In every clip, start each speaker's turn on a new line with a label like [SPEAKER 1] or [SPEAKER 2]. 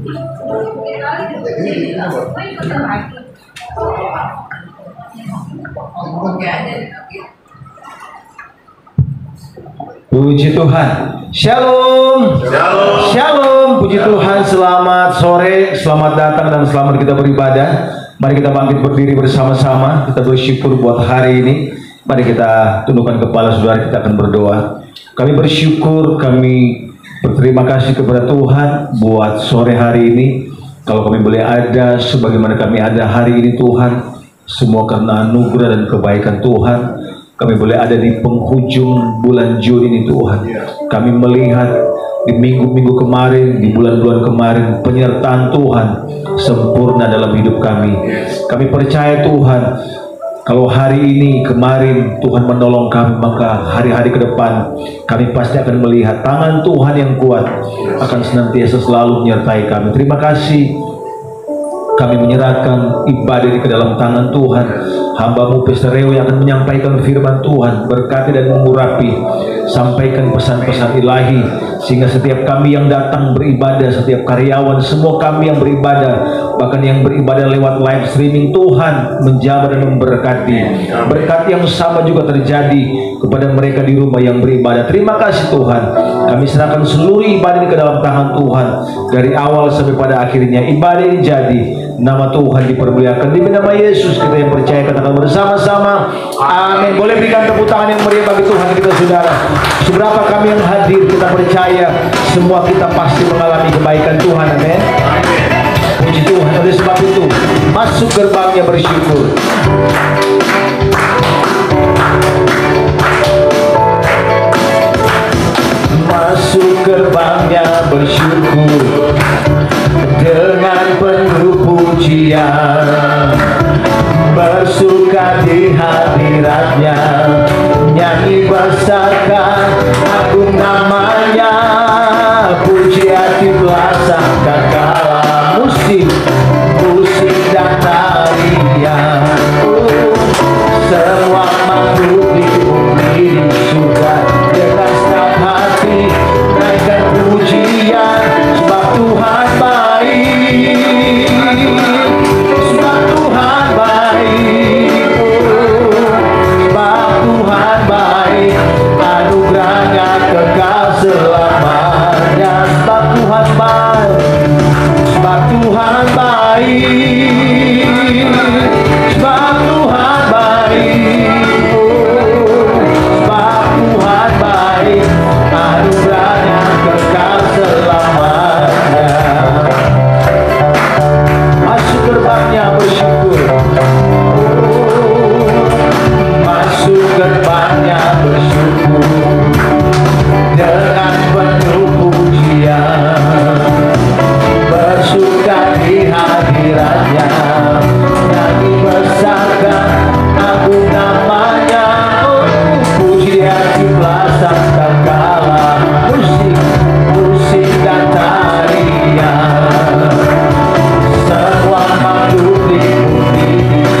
[SPEAKER 1] Puji Tuhan. Shalom.
[SPEAKER 2] Shalom.
[SPEAKER 1] Shalom. Puji Tuhan. Selamat sore, selamat datang dan selamat kita beribadah. Mari kita bangkit berdiri bersama-sama. Kita bersyukur buat hari ini. Mari kita tundukkan kepala, saudara, kita akan berdoa. Kami bersyukur, kami berterima kasih kepada Tuhan buat sore hari ini. Kalau kami boleh ada sebagaimana kami ada hari ini, Tuhan, semua karena anugerah dan kebaikan Tuhan. Kami boleh ada di penghujung bulan Juni ini, Tuhan. Kami melihat di minggu-minggu kemarin, di bulan-bulan kemarin, penyertaan Tuhan sempurna dalam hidup kami. Kami percaya, Tuhan, kalau hari ini, kemarin Tuhan menolong kami, maka hari-hari ke depan kami pasti akan melihat tangan Tuhan yang kuat akan senantiasa selalu menyertai kami. Terima kasih. Kami menyerahkan ibadah ini ke dalam tangan Tuhan. Hamba-Mu Pastor Reo yang akan menyampaikan firman Tuhan, berkati dan mengurapi, sampaikan pesan-pesan ilahi, sehingga setiap kami yang datang beribadah, setiap karyawan, semua kami yang beribadah, bahkan yang beribadah lewat live streaming, Tuhan menjaga dan memberkati. Berkat yang sama juga terjadi kepada mereka di rumah yang beribadah. Terima kasih Tuhan. Kami serahkan seluruh ibadah ini ke dalam tangan Tuhan, dari awal sampai pada akhirnya. Ibadah ini jadi, nama Tuhan dipermuliakan. Di nama Yesus kita yang percaya, katakan bersama-sama amin. Boleh berikan tepuk tangan yang meriah bagi Tuhan kita, saudara. Seberapa kami yang hadir, kita percaya semua kita pasti mengalami kebaikan Tuhan, amin. Puji Tuhan. Oleh sebab itu, masuk gerbangnya bersyukur. Masuk gerbangnya bersyukur dengan penuh pujian, bersuka di hadiratnya, nyanyi bersahkan agung namanya, puji hati belasah kakala, musik dan tarian, semua makhluk di bumi surga dengan senang hati naikkan pujian, sebab Tuhan baik, sebab Tuhan baik, sebab Tuhan baik, anugerahnya kekal selamanya, sebab Tuhan baik, sebab Tuhan baik, sebab Tuhan baik, sebab Tuhan baik, anugerahnya kekal selamanya. Masuk gerbangnya bersyukur, masuk gerbangnya bersyukur dengan penuh pujian, bersuka di hadiratnya, nyanyi bersahkan agung namanya, puji hati belasah kakala, musik dan tarian, semua makhluk di bumi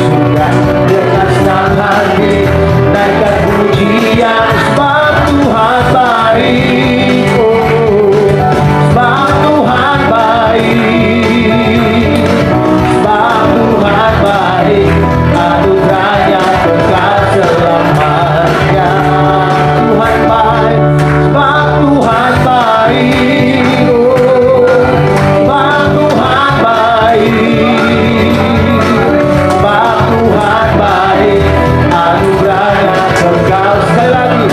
[SPEAKER 1] surga dengan senang hati naikkan pujian, sebab Tuhan baik, sebab Tuhan baik, sebab Tuhan baik, anugerahnya kekal selamanya. Tuhan baik, sebab Tuhan baik, sebab Tuhan baik, sebab Tuhan baik, anugerahnya kekal. Sekali lagi,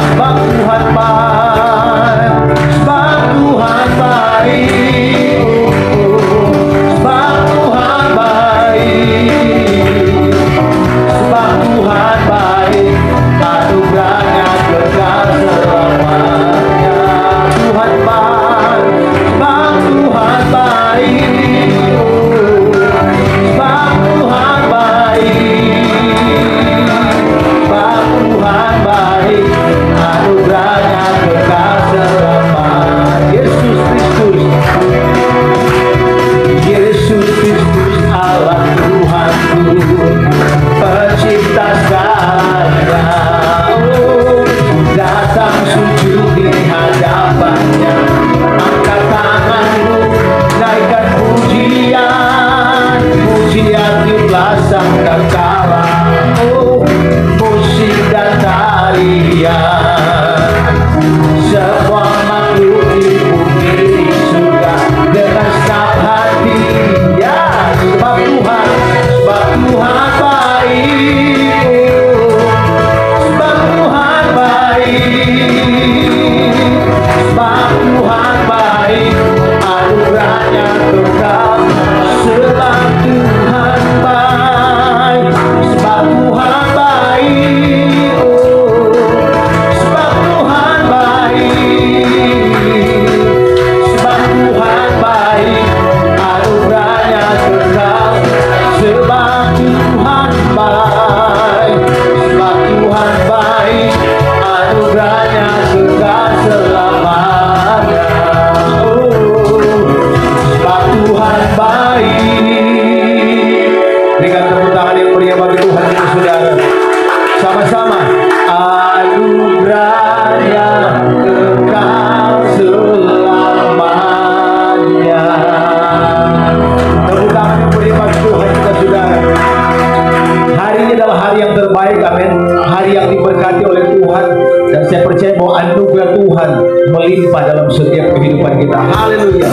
[SPEAKER 1] sebab Tuhan baik, sebab Tuhan baik, sebab Tuhan baik, sebab Tuhan baik, anugerahnya kekal selamanya. Tuhan baik, sebab Tuhan baik, sebab Tuhan baik, sebab Tuhan baik, anugerahnya kekal selamanya. Yesus Kristus sangkakala, oh musik dan tarian, semua makhluk di bumi di surga dengan senang hati, ya sebab Tuhan baik, sebab Tuhan baik, sebab Tuhan baik, anugerahnya kekal. Sebab Tuhan baik, sebab Tuhan baik, oh, sebab Tuhan baik, sebab Tuhan baik, anugerahnya kekal. Sebab Tuhan baik, sebab Tuhan baik, anugerahnya kekal selamanya. Oh, sebab Tuhan baik. Berikan tepuk tangan yang meriah bagi Tuhan kita, saudara. Sama-sama. Anugerahnya kekal selamanya. Tepuk tangan yang meriah bagi Tuhan kita, saudara. Hari ini adalah hari yang terbaik, amin. Hari yang diberkati oleh Tuhan, dan saya percaya bahwa anugerah Tuhan melimpah dalam setiap kehidupan kita. Haleluya.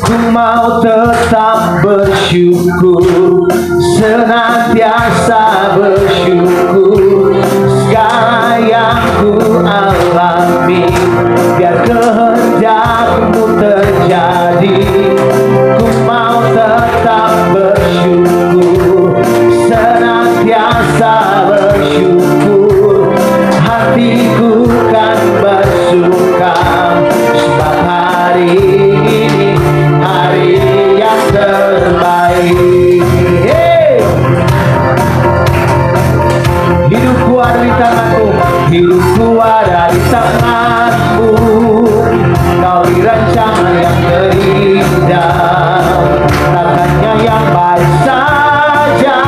[SPEAKER 1] Ku mau tetap bersyukur, senantiasa bersyukur. Segala yang ku alami, biar kehendak-Mu terjadi. Ku mau tetap bersyukur, senantiasa bersyukur. Hatiku kan bersuka, sebab hari ini hari yang terbaik. Hey! Hidupku ada di tangan-Mu, hidupku ada di tangan-Mu. Kau di rancangan yang terindah, takkannya yang baik saja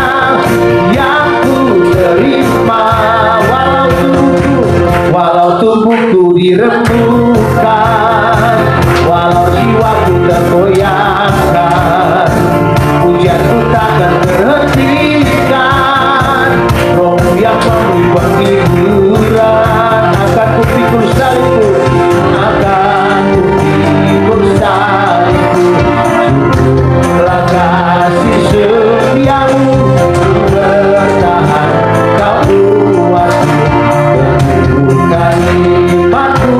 [SPEAKER 1] yang ku terima. Walau tubuhku dirembukan, walau jiwaku tergoyahkan, pujianku takkan terhentikan. Rohmu yang memberi penghiburan, akan ku pikul salibku, akan ku pikul salibku. Jumlah kasih setiamu bertahan, kau buatku teguhkan imanku.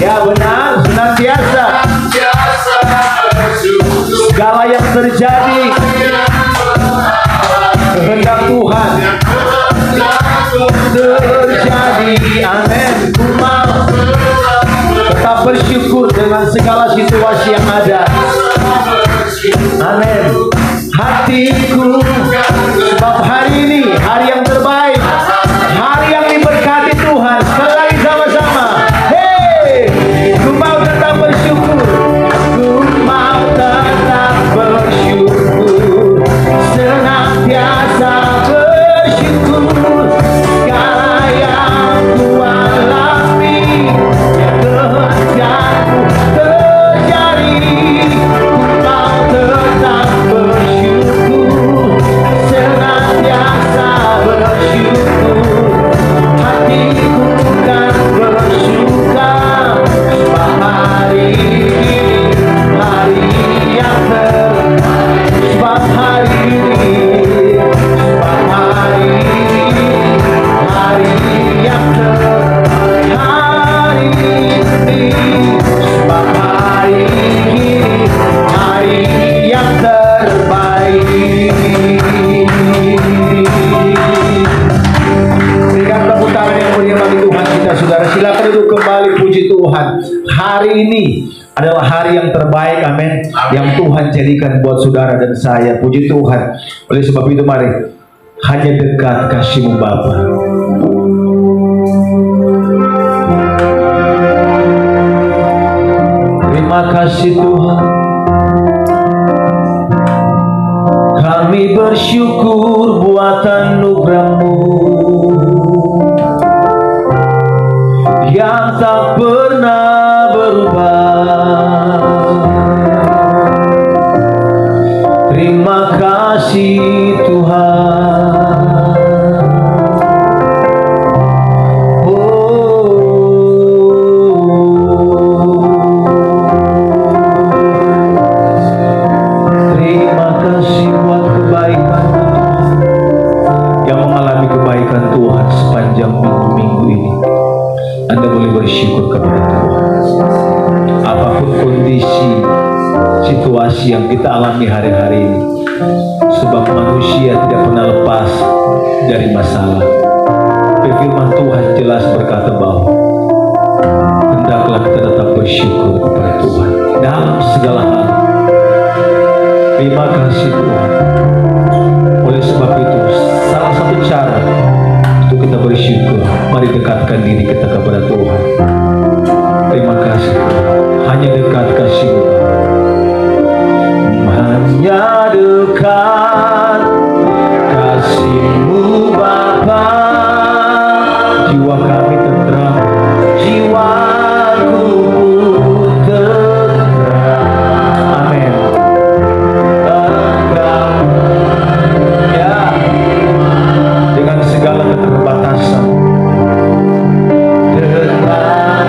[SPEAKER 1] Ya benar, senantiasa segala yang terjadi kehendak Tuhan terjadi. Amin. Ku mau tetap bersyukur dengan segala situasi yang ada. Amin. Hatiku, sebab hari ini hari yang terbaik, hari yang diberkati Tuhan. Sekali lagi sama-sama. Hey, ku mau tetap bersyukur. Ku mau tetap bersyukur, senantiasa bersyukur. Segala yang ku alami, yang kehendakmu terjadi. Ku mau tetap bersyukur, senantiasa bersyukur. Hatiku kan bersuka, sebab hari ini hari yang terbaik. Sebab hari ini, sebab hari ini hari yang terbaik. Hari ini, sebab hari ini hari yang terbaik. Berikan tepuk tangan yang meriah bagi Tuhan kita, saudara. Silakan duduk kembali. Puji Tuhan. Hari ini adalah hari yang terbaik, amin, yang Tuhan jadikan buat saudara dan saya. Puji Tuhan. Oleh sebab itu mari hanya dekat kasih-Mu Bapa. Terima kasih Tuhan. Kami bersyukur buat anugerah-Mu yang tak pernah berubah. Terima kasih Tuhan. Terima kasih buat kebaikan yang mengalami kebaikan Tuhan sepanjang minggu-minggu ini. Anda boleh bersyukur kepada Tuhan. Apapun kondisi, situasi yang kita alami hari-hari ini, sebab manusia tidak pernah lepas dari masalah. Firman Tuhan jelas berkata bahwa hendaklah kita tetap bersyukur kepada Tuhan dalam segala hal. Terima kasih Tuhan. Oleh sebab itu, salah satu cara untuk kita bersyukur, mari dekatkan diri kita kepada Tuhan. Terima kasih. Hanya dekat kasih-Mu. Hanya dekat kasih-Mu Bapa. Jiwa kami tentram, jiwaku pun tentram. Amin. Tentram. Ya. Dengan segala keterbatasan. Tentram.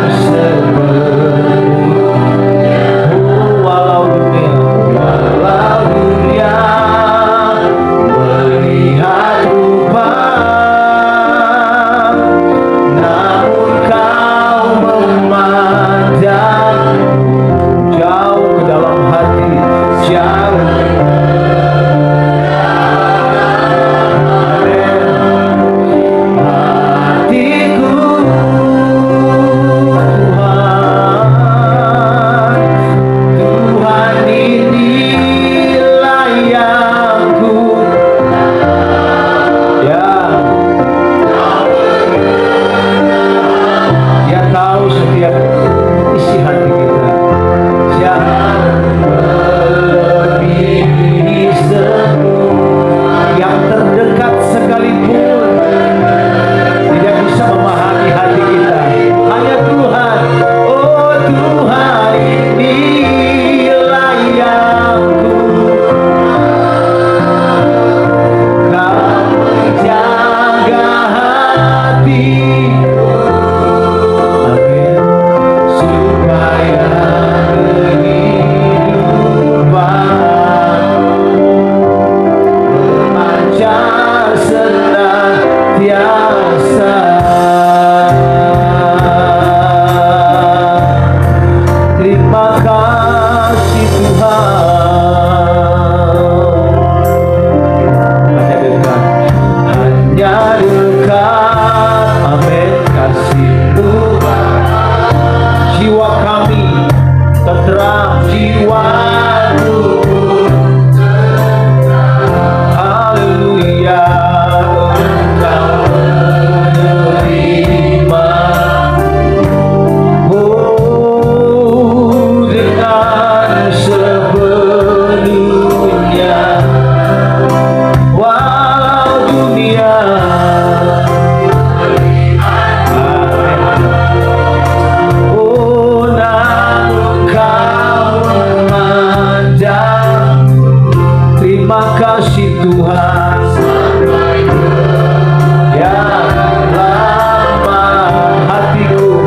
[SPEAKER 1] jiwa kami, tenteram jiwaku. Haleluya, Engkau menerima. Oh, dengan sepenuhnya, walau dunia Tuhan yang lama hatiku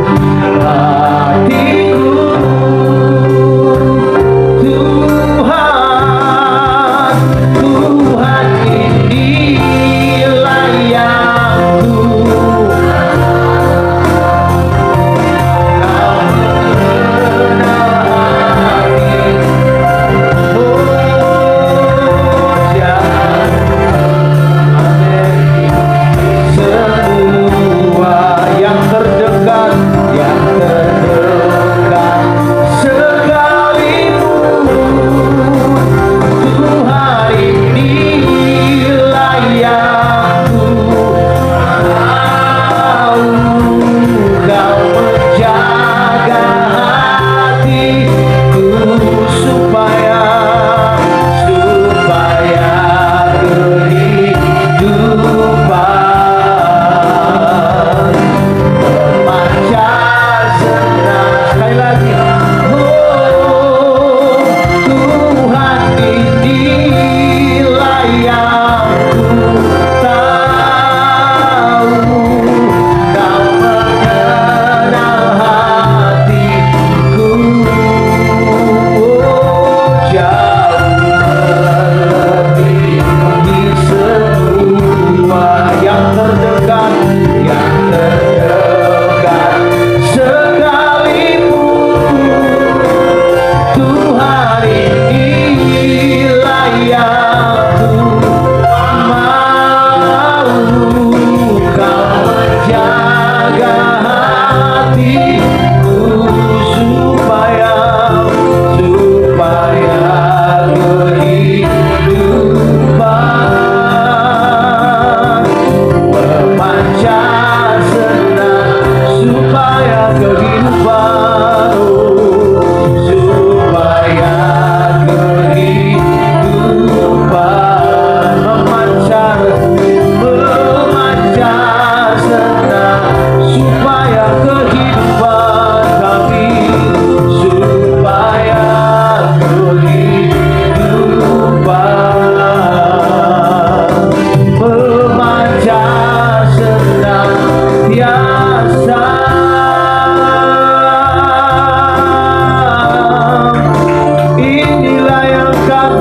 [SPEAKER 1] Tuhan inilah yang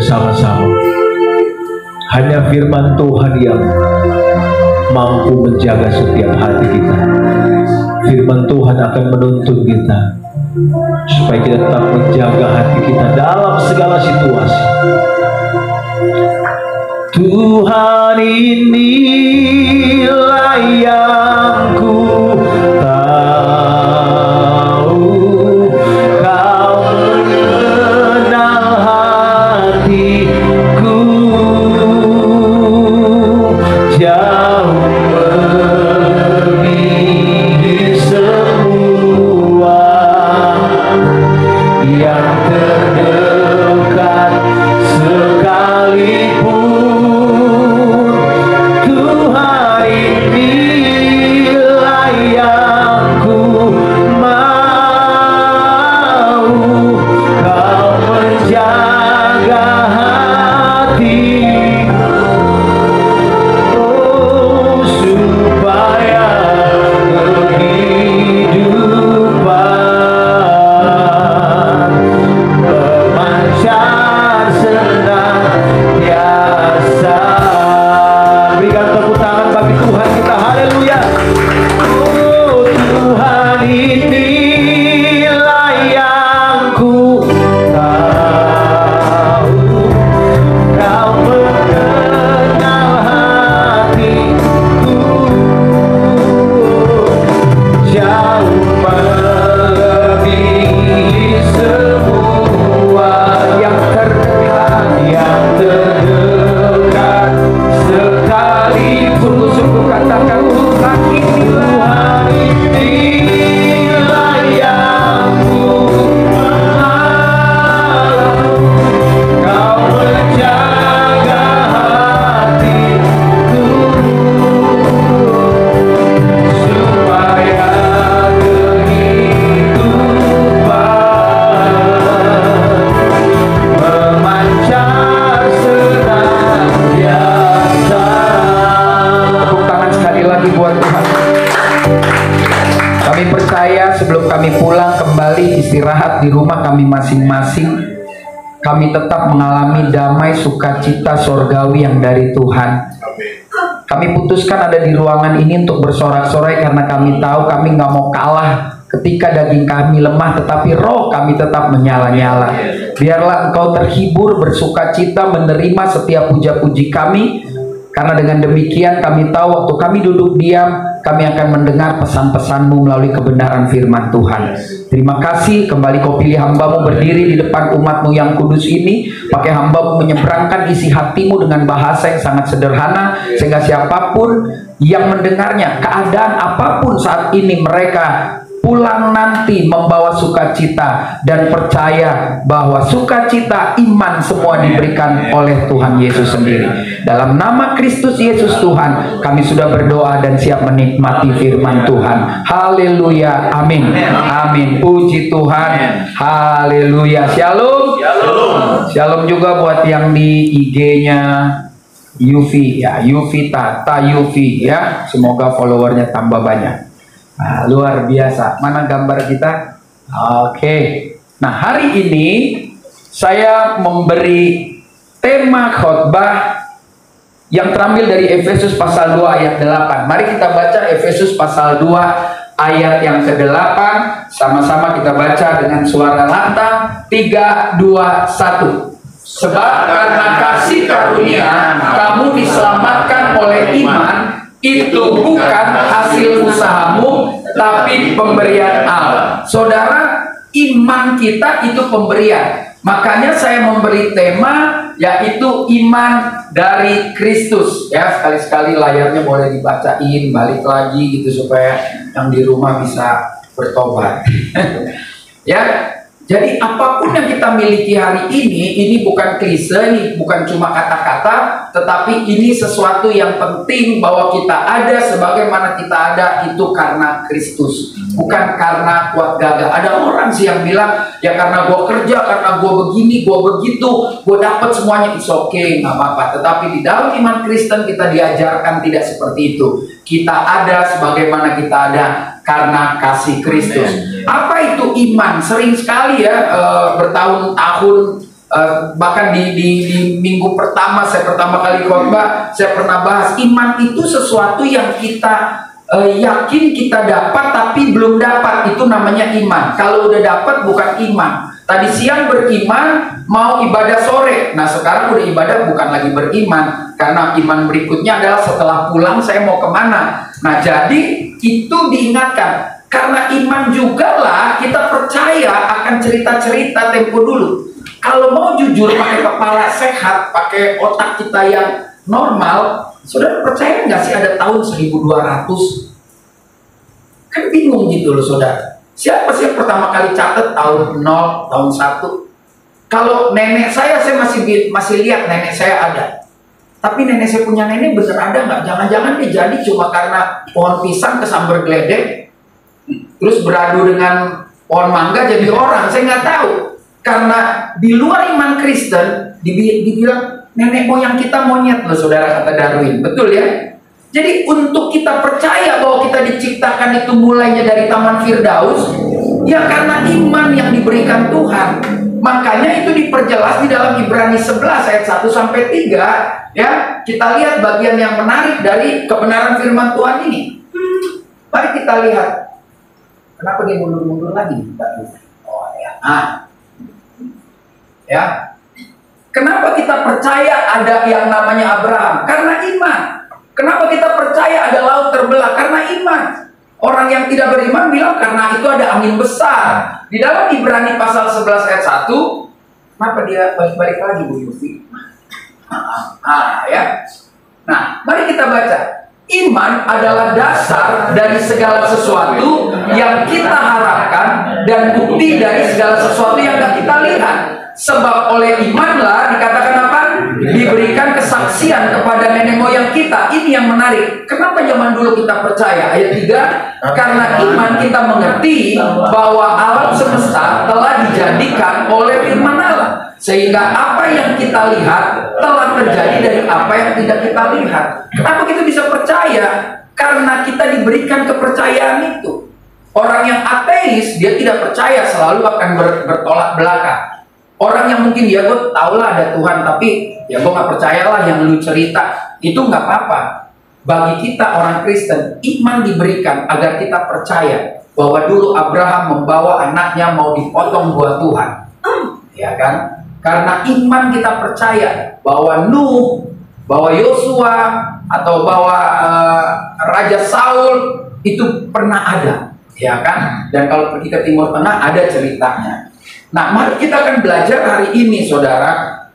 [SPEAKER 1] bersama-sama. Hanya firman Tuhan yang mampu menjaga setiap hati kita. Firman Tuhan akan menuntun kita supaya kita tetap menjaga hati kita dalam segala situasi. Tuhan inilah yang ku tahu, Kau mengenal hati
[SPEAKER 2] kami tetap mengalami damai sukacita sorgawi yang dari Tuhan. Kami putuskan ada di ruangan ini untuk bersorak-sorai karena kami tahu kami nggak mau kalah ketika daging kami lemah, tetapi roh kami tetap menyala-nyala. Biarlah Engkau terhibur, bersukacita menerima setiap puja-puji kami, karena dengan demikian kami tahu waktu kami duduk diam, kami akan mendengar pesan-pesan-Mu melalui kebenaran firman Tuhan. Terima kasih, kembali Kau pilih hamba-Mu berdiri di depan umat-Mu yang kudus ini. Pakai hamba-Mu menyeberangkan isi hati-Mu dengan bahasa yang sangat sederhana, sehingga siapapun yang mendengarnya, keadaan apapun saat ini, mereka pulang nanti membawa sukacita dan percaya bahwa sukacita iman semua diberikan oleh Tuhan Yesus sendiri. Dalam nama Kristus Yesus Tuhan, kami sudah berdoa dan siap menikmati firman Tuhan. Haleluya, amin. Amin. Puji Tuhan. Haleluya. Shalom. Shalom juga buat yang di IG-nya Yufi ya, Yufi Tata Yufi ya. Semoga followernya tambah banyak. Nah, luar biasa. Mana gambar kita? Oke. Nah, hari ini saya memberi tema khotbah yang terambil dari Efesus pasal 2 ayat 8. Mari kita baca Efesus pasal 2 ayat yang ke-8. Sama-sama kita baca dengan suara lantang. 3, 2, 1. Sebab karena kasih karunia kamu diselamatkan oleh iman, itu bukan hasil usahamu, tapi pemberian Allah. Saudara, iman kita itu pemberian. Makanya saya memberi tema yaitu iman dari Kristus. Ya, sekali-sekali layarnya boleh dibacain, balik lagi gitu supaya yang di rumah bisa bertobat. Ya. Jadi apapun yang kita miliki hari ini bukan klise, ini bukan cuma kata-kata, tetapi ini sesuatu yang penting bahwa kita ada sebagaimana kita ada itu karena Kristus, bukan karena kuat gagah. Ada orang sih yang bilang, ya karena gue kerja, karena gue begini, gue begitu, gue dapat semuanya, it's okay, nggak apa-apa. Tetapi di dalam iman Kristen kita diajarkan tidak seperti itu. Kita ada sebagaimana kita ada karena kasih Kristus. Apa itu iman? Sering sekali ya bertahun-tahun, bahkan di minggu pertama saya pertama kali khotbah, saya pernah bahas iman itu sesuatu yang kita yakin kita dapat tapi belum dapat, itu namanya iman. Kalau udah dapat bukan iman. Tadi siang beriman mau ibadah sore, nah sekarang udah ibadah bukan lagi beriman, karena iman berikutnya adalah setelah pulang saya mau kemana. Nah jadi itu diingatkan, karena iman juga lah kita percaya akan cerita-cerita tempo dulu. Kalau mau jujur pakai kepala sehat, pakai otak kita yang normal, saudara percaya nggak sih ada tahun 1200? Kan bingung gitu loh saudara. Siapa sih yang pertama kali catat tahun 0, tahun 1? Kalau nenek saya masih lihat nenek saya ada. Tapi nenek saya punya nenek bener ada nggak? Jangan-jangan dia jadi cuma karena pohon pisang kesambar geledek, terus beradu dengan pohon mangga jadi orang. Saya nggak tahu. Karena di luar iman Kristen dibilang nenek moyang kita monyet loh saudara, kata Darwin. Betul ya? Jadi untuk kita percaya bahwa kita diciptakan itu mulainya dari Taman Firdaus, ya karena iman yang diberikan Tuhan. Makanya itu diperjelas di dalam Ibrani 11 ayat 1 sampai 3. Ya, kita lihat bagian yang menarik dari kebenaran firman Tuhan ini. Mari kita lihat. Kenapa dia mundur-mundur lagi? Oh ya. Ya. Kenapa kita percaya ada yang namanya Abraham? Karena iman. Kenapa kita percaya ada laut terbelah? Karena iman. Orang yang tidak beriman bilang karena itu ada angin besar. Di dalam Ibrani pasal 11 ayat 1, kenapa dia balik-balik lagi Bu Yufi? Ya. Nah, mari kita baca. Iman adalah dasar dari segala sesuatu yang kita harapkan dan bukti dari segala sesuatu yang tidak kita lihat. Sebab oleh imanlah dikatakan apa? Diberikan kesaksian kepada nenek moyang kita. Ini yang menarik. Kenapa zaman dulu kita percaya? Ayat 3, karena iman kita mengerti bahwa alam semesta telah dijadikan oleh firman Allah. Sehingga apa yang kita lihat telah terjadi dari apa yang tidak kita lihat. Kenapa kita bisa percaya? Karena kita diberikan kepercayaan itu. Orang yang ateis, dia tidak percaya, selalu akan bertolak belakang. Orang yang mungkin ya gue tau lah ada Tuhan, tapi ya gue gak percayalah yang lu cerita. Itu gak apa-apa. Bagi kita orang Kristen, iman diberikan agar kita percaya bahwa dulu Abraham membawa anaknya mau dipotong buat Tuhan. Ya kan? Karena iman kita percaya bahwa Nuh, bahwa Yosua, atau bahwa Raja Saul itu pernah ada. Ya kan? Dan kalau pergi ke Timur Tengah ada ceritanya. Nah, mari kita akan belajar hari ini, saudara,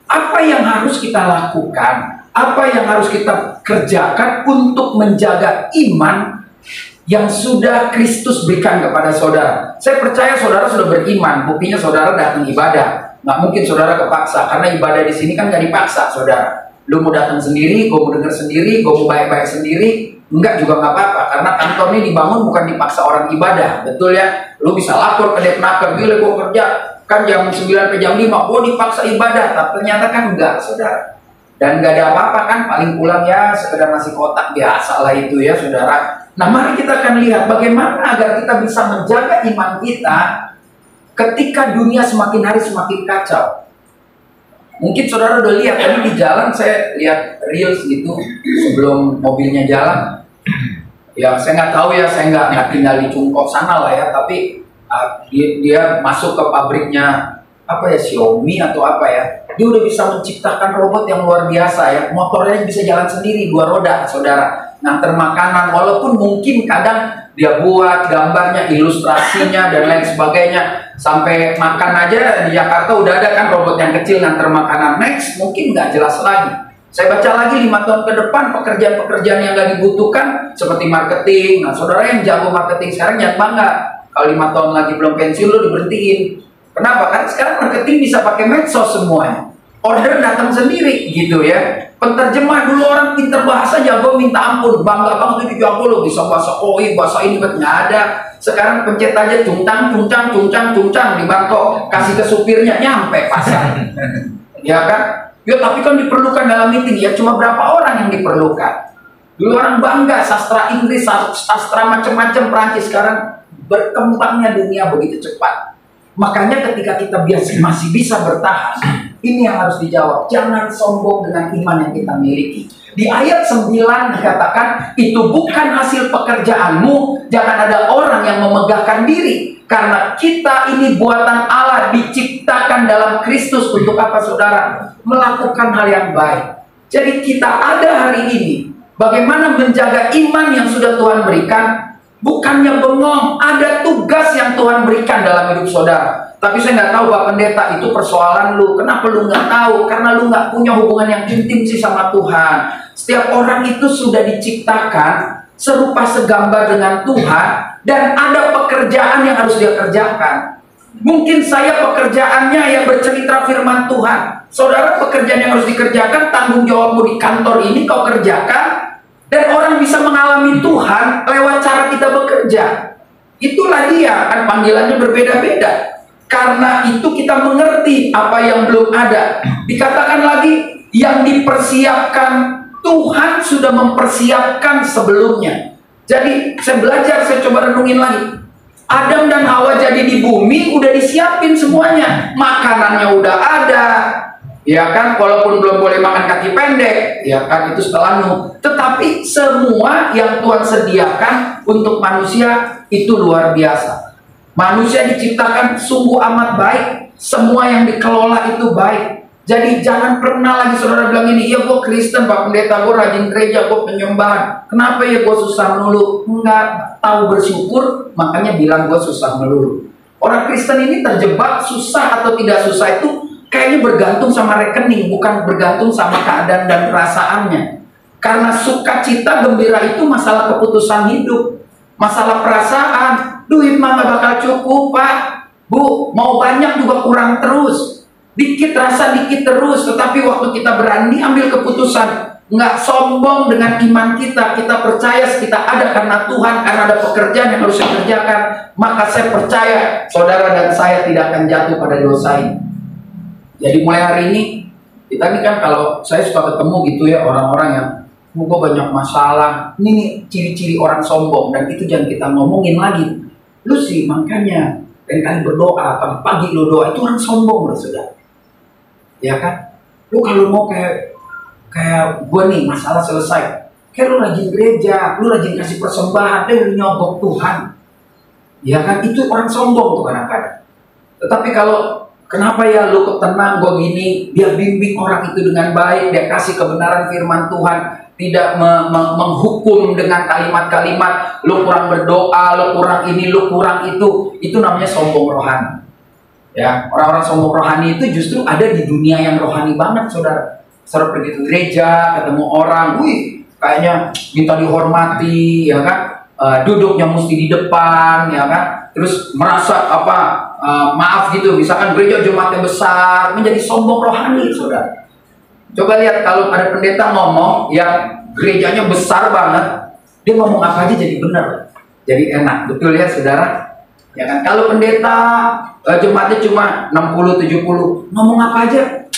[SPEAKER 2] apa yang harus kita lakukan, apa yang harus kita kerjakan untuk menjaga iman yang sudah Kristus berikan kepada saudara. Saya percaya saudara sudah beriman, buktinya saudara datang ibadah. Nggak mungkin saudara kepaksa, karena ibadah di sini kan nggak dipaksa, saudara. Lu mau datang sendiri, gue mau dengar sendiri, gue mau baik-baik sendiri, enggak juga nggak apa-apa, karena kantor ini dibangun bukan dipaksa orang ibadah, betul ya? Lu bisa lapor ke Depnaker, gila gue kerja kan jam 9 sampai jam 5, gue dipaksa ibadah, tapi ternyata kan enggak, saudara. Dan nggak ada apa-apa kan, paling pulang ya sekedar nasi kotak biasa lah itu ya, saudara. Nah, mari kita akan lihat bagaimana agar kita bisa menjaga iman kita ketika dunia semakin hari semakin kacau. Mungkin saudara udah lihat, tadi di jalan saya lihat reels gitu sebelum mobilnya jalan. Ya saya nggak tahu ya, saya nggak tinggal di Cungkok sana lah ya, tapi dia masuk ke pabriknya apa ya, Xiaomi atau apa ya. Dia udah bisa menciptakan robot yang luar biasa ya, motornya bisa jalan sendiri 2 roda, saudara. Nganter makanan, walaupun mungkin kadang dia buat gambarnya, ilustrasinya dan lain sebagainya. Sampai makan aja di Jakarta udah ada kan robot yang kecil nganter makanan. Next mungkin nggak jelas lagi. Saya baca lagi 5 tahun ke depan pekerjaan-pekerjaan yang nggak dibutuhkan seperti marketing. Nah, saudara yang jago marketing sekarang jangan bangga. Kalau 5 tahun lagi belum pensiun lo diberhentiin. Kenapa? Karena sekarang marketing bisa pakai medsos semuanya. Order datang sendiri gitu ya. Penterjemah dulu orang pinter bahasa jago minta ampun, bangga banget itu jago lo bisa bahasa koi, bahasa ini nggak ada. Sekarang pencet aja cungcang di Bangkok, kasih ke supirnya nyampe pasar. Ya kan? Ya tapi kan diperlukan dalam meeting ya, cuma berapa orang yang diperlukan. Dulu orang bangga sastra Inggris, sastra macam-macam Prancis, sekarang berkembangnya dunia begitu cepat. Makanya ketika kita masih bisa bertahan, ini yang harus dijawab. Jangan sombong dengan iman yang kita miliki. Di ayat 9 dikatakan, itu bukan hasil pekerjaanmu, jangan ada orang yang memegahkan diri. Karena kita ini buatan Allah, diciptakan dalam Kristus untuk apa, saudara? Melakukan hal yang baik. Jadi kita ada hari ini, bagaimana menjaga iman yang sudah Tuhan berikan. Bukannya bengong, ada tugas yang Tuhan berikan dalam hidup saudara. Tapi saya nggak tahu Pak Pendeta, itu persoalan lu. Kenapa lu nggak tahu? Karena lu nggak punya hubungan yang intim sih sama Tuhan. Setiap orang itu sudah diciptakan serupa segambar dengan Tuhan, dan ada pekerjaan yang harus dia kerjakan. Mungkin saya pekerjaannya yang bercerita firman Tuhan. Saudara, pekerjaan yang harus dikerjakan, tanggung jawabmu di kantor ini kau kerjakan. Dan orang bisa mengalami Tuhan lewat cara kita bekerja. Itulah dia, kan panggilannya berbeda-beda. Karena itu kita mengerti apa yang belum ada. Dikatakan lagi, yang dipersiapkan Tuhan sudah mempersiapkan sebelumnya. Jadi saya belajar, saya coba renungin lagi. Adam dan Hawa jadi di bumi udah disiapin semuanya. Makanannya udah ada. Ya kan, walaupun belum boleh makan kaki pendek, ya kan, itu setelah Nuh. Tetapi semua yang Tuhan sediakan untuk manusia itu luar biasa. Manusia diciptakan sungguh amat baik. Semua yang dikelola itu baik. Jadi jangan pernah lagi saudara bilang ini, ya gue Kristen Pak Pendeta, gue rajin gereja, gue penyembahan. Kenapa ya gue susah melulu? Enggak tahu bersyukur, makanya bilang gue susah melulu. Orang Kristen ini terjebak susah atau tidak susah itu kayaknya bergantung sama rekening, bukan bergantung sama keadaan dan perasaannya. Karena sukacita gembira itu masalah keputusan hidup, masalah perasaan. Duit mah gak bakal cukup Pak, Bu, mau banyak juga kurang terus. Dikit rasa dikit terus, tetapi waktu kita berani ambil keputusan, nggak sombong dengan iman kita, kita percaya kita ada karena Tuhan, karena ada pekerjaan yang harus saya kerjakan, maka saya percaya saudara dan saya tidak akan jatuh pada dosa ini. Jadi mulai hari ini, kita ini kan kalau saya suka ketemu gitu ya orang-orang yang gue banyak masalah, ini nih ciri-ciri orang sombong, dan itu jangan kita ngomongin lagi. Lu sih makanya lain kali berdoa, pagi-pagi lo doa, itu orang sombong loh saudara. Ya kan? Lu kalau mau kayak gue nih, masalah selesai, kayak lu rajin gereja, lu rajin kasih persembahan, lu nyogok Tuhan. Ya kan? Itu orang sombong tuh kadang-kadang. Tetapi kalau kenapa ya lu kok tenang, gue gini, dia bimbing orang itu dengan baik, dia kasih kebenaran firman Tuhan, tidak menghukum dengan kalimat-kalimat, lu kurang berdoa, lu kurang ini, lu kurang itu namanya sombong rohani. Ya, orang-orang sombong rohani itu justru ada di dunia yang rohani banget, saudara. Saudara pergi ke gereja, ketemu orang, wih, kayaknya minta dihormati, ya kan? Duduknya mesti di depan, ya kan? Terus merasa maaf gitu, misalkan gereja jemaatnya besar, menjadi sombong rohani, saudara. Coba lihat kalau ada pendeta ngomong yang gerejanya besar banget, dia ngomong apa aja jadi benar, jadi enak, betul ya saudara? Ya kan? Kalau pendeta jemaatnya cuma 60-70, ngomong apa aja,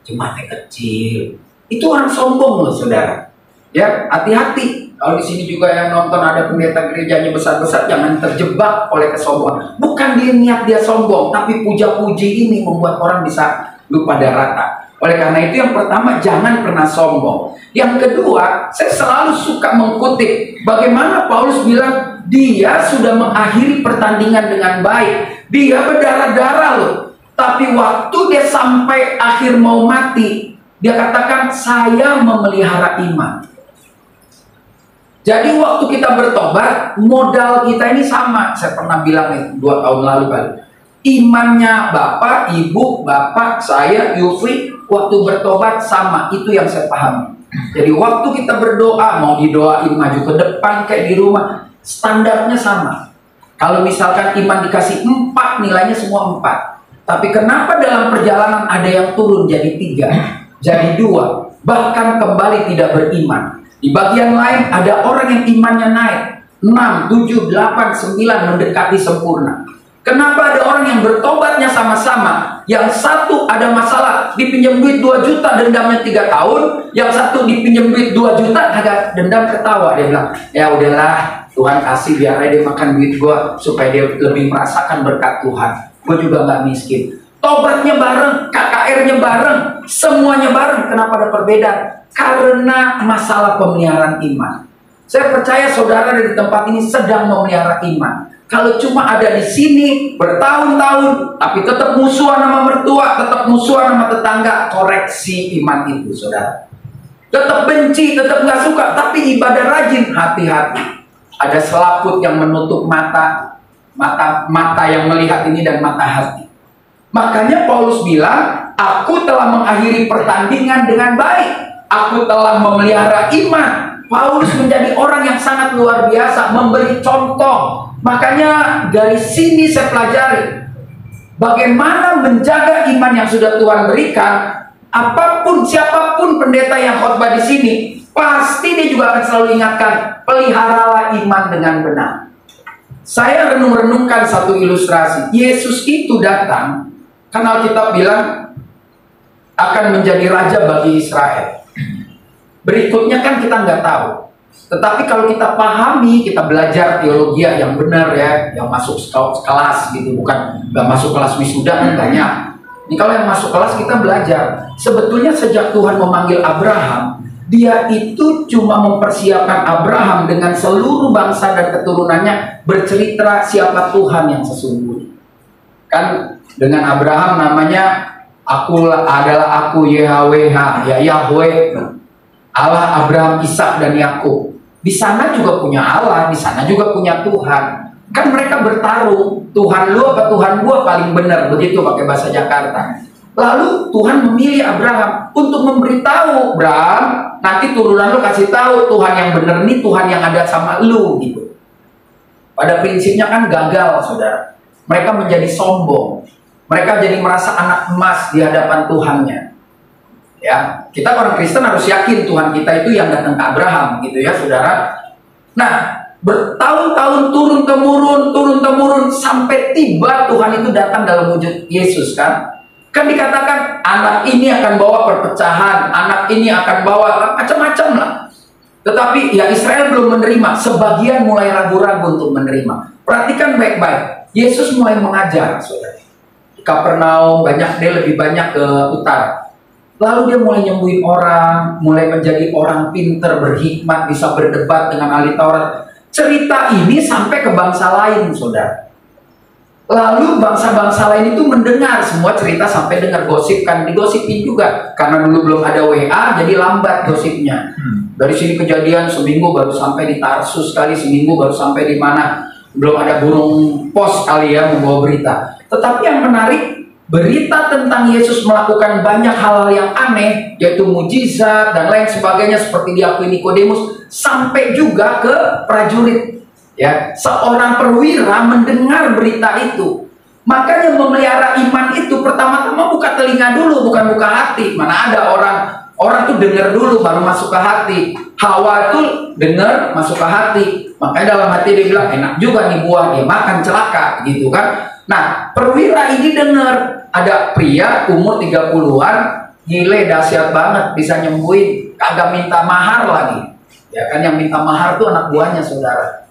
[SPEAKER 2] jemaatnya kecil, itu orang sombong loh saudara. Ya, hati-hati. Kalau di sini juga yang nonton ada pendeta gerejanya besar-besar, jangan terjebak oleh kesombongan. Bukan dia niat dia sombong, tapi puja-puji ini membuat orang bisa lupa daratan. Oleh karena itu yang pertama, jangan pernah sombong. Yang kedua, saya selalu suka mengutip bagaimana Paulus bilang dia sudah mengakhiri pertandingan dengan baik. Dia berdarah-darah loh. Tapi waktu dia sampai akhir mau mati, dia katakan saya memelihara iman. Jadi waktu kita bertobat, modal kita ini sama. Saya pernah bilang nih 2 tahun lalu kali. Imannya Bapak, Ibu, Bapak, saya, Yufri, waktu bertobat sama. Itu yang saya pahami. Jadi waktu kita berdoa, mau didoain maju ke depan kayak di rumah, standarnya sama. Kalau misalkan iman dikasih 4, nilainya semua 4. Tapi kenapa dalam perjalanan ada yang turun jadi 3, jadi 2, bahkan kembali tidak beriman. Di bagian lain ada orang yang imannya naik 6, 7, 8, 9 mendekati sempurna. Kenapa ada orang yang bertobatnya sama-sama? Yang satu ada masalah, dipinjam duit 2 juta, dendamnya 3 tahun. Yang satu dipinjam duit 2 juta, ada dendam, ketawa. Dia bilang, ya udahlah, Tuhan kasih, biar aja dia makan duit gua, supaya dia lebih merasakan berkat Tuhan. Gue juga nggak miskin. Tobatnya bareng, KKR-nya bareng, semuanya bareng. Kenapa ada perbedaan? Karena masalah pemeliharaan iman. Saya percaya saudara di tempat ini sedang memelihara iman. Kalau cuma ada di sini bertahun-tahun, tapi tetap musuhan sama mertua, tetap musuhan sama tetangga, koreksi iman itu, saudara. Tetap benci, tetap nggak suka, tapi ibadah rajin, hati-hati. Ada selaput yang menutup mata yang melihat ini dan mata hati. Makanya Paulus bilang, aku telah mengakhiri pertandingan dengan baik. Aku telah memelihara iman. Paulus menjadi orang yang sangat luar biasa, memberi contoh. Makanya dari sini saya pelajari bagaimana menjaga iman yang sudah Tuhan berikan. Apapun, siapapun pendeta yang khotbah di sini, pasti dia juga akan selalu ingatkan, peliharalah iman dengan benar. Saya renung-renungkan satu ilustrasi. Yesus itu datang, karena Alkitab bilang akan menjadi raja bagi Israel. Berikutnya kan kita nggak tahu. Tetapi kalau kita pahami, kita belajar teologi yang benar ya, yang masuk kelas gitu, bukan nggak masuk kelas wisuda kan banyak. Ini kalau yang masuk kelas kita belajar. Sebetulnya sejak Tuhan memanggil Abraham, dia itu cuma mempersiapkan Abraham dengan seluruh bangsa dan keturunannya bercerita siapa Tuhan yang sesungguhnya. Kan dengan Abraham namanya adalah aku YHWH, ya Yahweh, Allah Abraham, Ishak dan Yakub. Di sana juga punya Allah, di sana juga punya Tuhan. Kan mereka bertarung, Tuhan lu apa Tuhan gua paling benar, begitu pakai bahasa Jakarta. Lalu Tuhan memilih Abraham untuk memberitahu, Abraham, nanti turunan lu kasih tahu Tuhan yang benar nih, Tuhan yang ada sama lu gitu. Pada prinsipnya kan gagal, saudara. Mereka menjadi sombong. Mereka jadi merasa anak emas di hadapan Tuhannya. Ya, kita orang Kristen harus yakin Tuhan kita itu yang datang ke Abraham, gitu ya, saudara. Nah, bertahun-tahun turun-temurun sampai tiba Tuhan itu datang dalam wujud Yesus kan. Kan dikatakan anak ini akan bawa perpecahan, anak ini akan bawa macam-macam lah. Tetapi ya Israel belum menerima, sebagian mulai ragu-ragu untuk menerima. Perhatikan baik-baik. Yesus mulai mengajar, saudara. Di Kapernaum dia lebih banyak ke utara. Lalu dia mulai nyembuhin orang, mulai menjadi orang pinter, berhikmat, bisa berdebat dengan ahli Taurat. Cerita ini sampai ke bangsa lain, saudara. Lalu bangsa-bangsa lain itu mendengar semua cerita, sampai dengar gosipkan, digosipin juga. Karena dulu belum ada WA, jadi lambat gosipnya. Dari sini kejadian seminggu baru sampai di Tarsus kali, seminggu baru sampai di mana. Belum ada burung pos kali ya membawa berita. Tetapi yang menarik, berita tentang Yesus melakukan banyak hal yang aneh, yaitu mujizat dan lain sebagainya seperti diakui Nikodemus, sampai juga ke prajurit. Ya, seorang perwira mendengar berita itu, makanya memelihara iman itu pertama-tama buka telinga dulu, bukan buka hati. Mana ada orang tuh dengar dulu baru masuk ke hati. Hawa tuh dengar masuk ke hati, makanya dalam hati dia bilang enak juga nih buah, dia makan celaka gitu kan. Nah, perwira ini dengar ada pria umur 30-an, gile dahsyat banget, bisa nyembuhin, kagak minta mahar lagi. Ya kan, yang minta mahar tuh anak buahnya, saudara.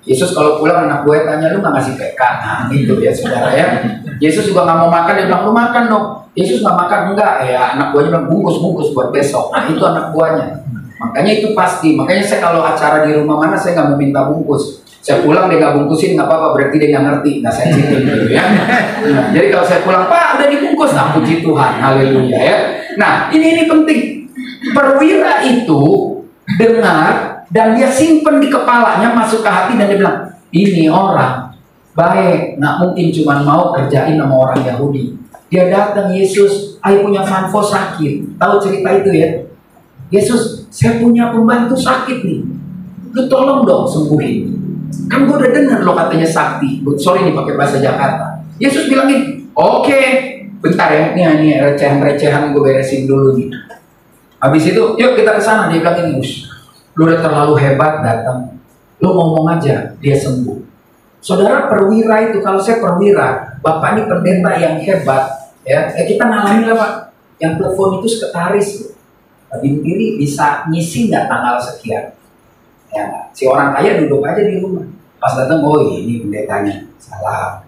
[SPEAKER 2] Yesus kalau pulang anak buahnya tanya, lu nggak ngasih PK? Nah gitu ya saudara ya. Yesus juga nggak mau makan, dia bilang lu makan dong. Yesus nggak makan, enggak ya, anak buahnya bilang bungkus buat besok. Nah itu anak buahnya. Makanya itu pasti, makanya saya kalau acara di rumah mana saya nggak mau minta bungkus. Saya pulang dia nggak bungkusin nggak apa-apa, berarti dia nggak ngerti. Nah saya gitu ya. Nah, jadi kalau saya pulang, Pak udah dibungkus, nah puji Tuhan, haleluya ya. Nah ini penting. Perwira itu dengar dan dia simpen di kepalanya, masuk ke hati, dan dia bilang ini orang baik, nggak mungkin cuma mau kerjain sama orang Yahudi. Dia datang, Yesus, ayah punya manfo sakit, tahu cerita itu ya. Yesus, saya punya pembantu sakit nih, lu tolong dong sembuhin. Kan gue udah dengar lo katanya sakti. Sorry nih pakai bahasa Jakarta. Yesus bilangin, oke, bentar ya, ini recehan-recehan gue beresin dulu nih. Habis itu, yuk kita ke sana. Dia bilang ini, lu udah terlalu hebat datang, lu ngomong aja dia sembuh. Saudara perwira itu, kalau saya perwira, bapak ini pendeta yang hebat ya, kita ngalamin lah pak, yang telepon itu sekretaris, Bim Kiri bisa ngisi nggak tanggal sekian ya, si orang kaya duduk aja di rumah, pas datang oh ini pendetanya, salah,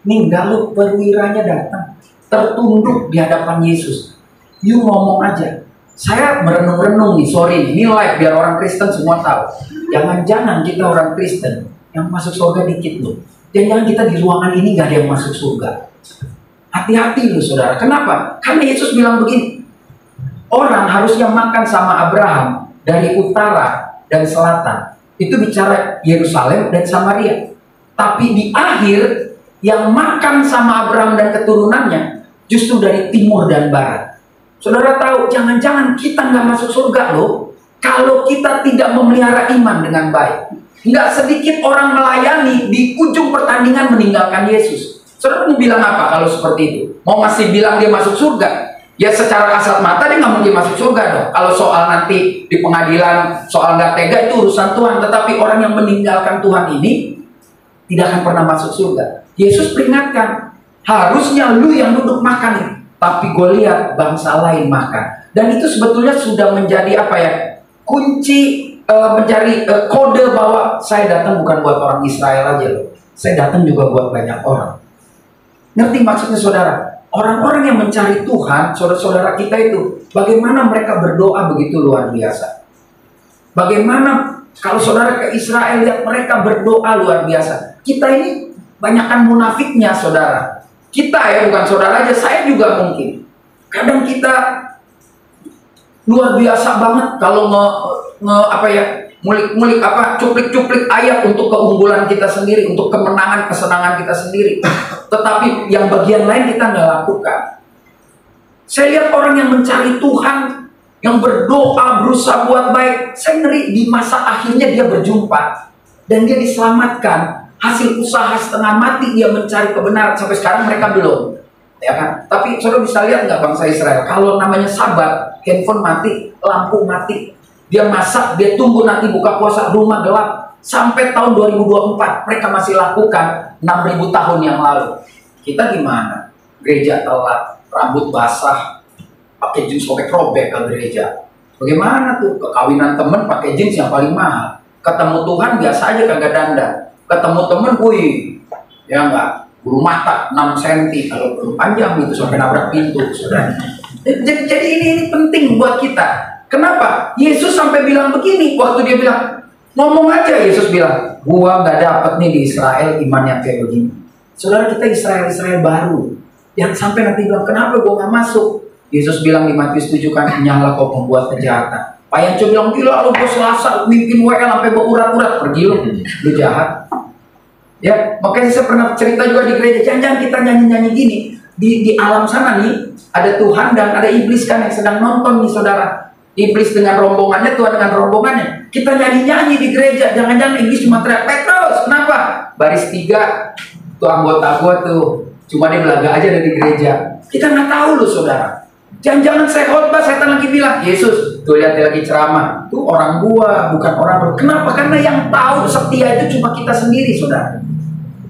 [SPEAKER 2] ini enggak, lu perwiranya datang tertunduk di hadapan Yesus, you ngomong aja. Saya merenung-renung nih, sorry, ini live biar orang Kristen semua tahu. Jangan-jangan kita orang Kristen yang masuk surga dikit loh. Jangan-jangan kita di ruangan ini gak ada yang masuk surga. Hati-hati loh saudara. Kenapa? Karena Yesus bilang begini, orang harusnya makan sama Abraham dari utara dan selatan. Itu bicara Yerusalem dan Samaria. Tapi di akhir yang makan sama Abraham dan keturunannya justru dari timur dan barat. Saudara tahu, jangan-jangan kita nggak masuk surga loh kalau kita tidak memelihara iman dengan baik. Nggak sedikit orang melayani di ujung pertandingan meninggalkan Yesus. Saudara mau bilang apa kalau seperti itu? Mau masih bilang dia masuk surga? Ya secara kasat mata dia nggak mungkin masuk surga dong. Kalau soal nanti di pengadilan, soal nggak tega itu urusan Tuhan. Tetapi orang yang meninggalkan Tuhan ini tidak akan pernah masuk surga. Yesus peringatkan, harusnya lu yang duduk makan nih. Tapi gue lihat bangsa lain makan. Dan itu sebetulnya sudah menjadi apa ya, kunci mencari kode bahwa saya datang bukan buat orang Israel aja loh. Saya datang juga buat banyak orang. Ngerti maksudnya saudara? Orang-orang yang mencari Tuhan, saudara-saudara kita itu, bagaimana mereka berdoa begitu luar biasa. Bagaimana kalau saudara ke Israel lihat mereka berdoa luar biasa. Kita ini banyakkan munafiknya saudara. Kita ya, bukan saudara aja, saya juga mungkin. Kadang kita luar biasa banget kalau ngulik cuplik-cuplik ayat untuk keunggulan kita sendiri, untuk kemenangan, kesenangan kita sendiri. Tetapi yang bagian lain kita nggak lakukan. Saya lihat orang yang mencari Tuhan, yang berdoa, berusaha buat baik. Saya ngeri di masa akhirnya dia berjumpa dan dia diselamatkan. Hasil usaha setengah mati dia mencari kebenaran, sampai sekarang mereka belum, ya kan? Tapi saudara bisa lihat nggak bangsa Israel, kalau namanya Sabat, handphone mati, lampu mati, dia masak, dia tunggu nanti buka puasa, rumah gelap, sampai tahun 2024 mereka masih lakukan 6.000 tahun yang lalu. Kita gimana? Gereja telat, rambut basah, pakai jeans robek-robek ke gereja. Bagaimana tuh? Kekawinan temen pakai jeans yang paling mahal. Ketemu Tuhan biasa aja kagak dandan. Ketemu temen, wih, ya enggak, bulu mata 6 cm, kalau belum panjang itu sampai nabrak pintu, saudara. Jadi ini penting buat kita. Kenapa? Yesus sampai bilang begini waktu dia bilang, ngomong aja. Yesus bilang, gua nggak dapet nih di Israel iman yang kayak begini. Saudara, kita Israel baru yang sampai nanti bilang, kenapa gua nggak masuk? Yesus bilang di Matius 7 kan, nyala kau pembuat kejahatan. Pak Yanco bilang, gila lu bos Selasa mimpin WL sampai berurat-urat, pergi lu jahat. Ya, makanya saya pernah cerita juga di gereja, jangan kita nyanyi-nyanyi gini. Di alam sana nih, ada Tuhan dan ada iblis kan yang sedang nonton nih saudara. Iblis dengan rombongannya, Tuhan dengan rombongannya. Kita nyanyi-nyanyi di gereja, jangan-jangan iblis cuma teriak, Petrus, kenapa? Baris 3, tuh anggota gua tuh, cuma dia belaga aja dari gereja. Kita nggak tahu loh saudara. Jangan-jangan saya khotbah, setan lagi bilang, Yesus, tuh lihat dia lagi ceramah. Tuh orang gua, bukan orang gua. Kenapa? Karena yang tahu setia itu cuma kita sendiri saudara.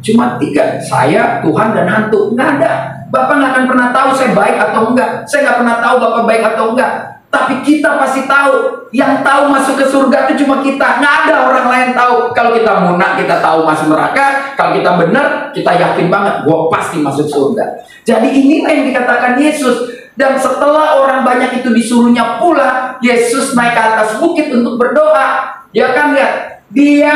[SPEAKER 2] Cuma 3, saya, Tuhan, dan hantu. Nggak ada. Bapak nggak akan pernah tahu saya baik atau enggak. Saya nggak pernah tahu Bapak baik atau enggak. Tapi kita pasti tahu. Yang tahu masuk ke surga itu cuma kita. Nggak ada orang lain tahu. Kalau kita munak, kita tahu masuk neraka. Kalau kita benar, kita yakin banget, gua pasti masuk surga. Jadi inilah yang dikatakan Yesus. Dan setelah orang banyak itu disuruhnya pula, Yesus naik ke atas bukit untuk berdoa. Ya kan lihat, dia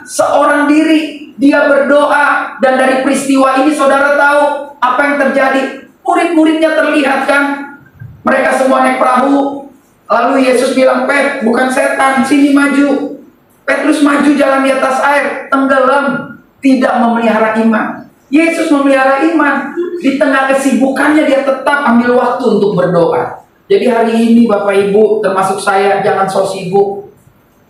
[SPEAKER 2] seorang diri, dia berdoa. Dan dari peristiwa ini saudara tahu apa yang terjadi. Murid-muridnya terlihat kan, mereka semua naik perahu. Lalu Yesus bilang, Pet, bukan setan, sini maju. Petrus maju jalan di atas air, tenggelam, tidak memelihara iman. Yesus memelihara iman. Di tengah kesibukannya dia tetap ambil waktu untuk berdoa. Jadi hari ini Bapak Ibu, termasuk saya, jangan so sibuk.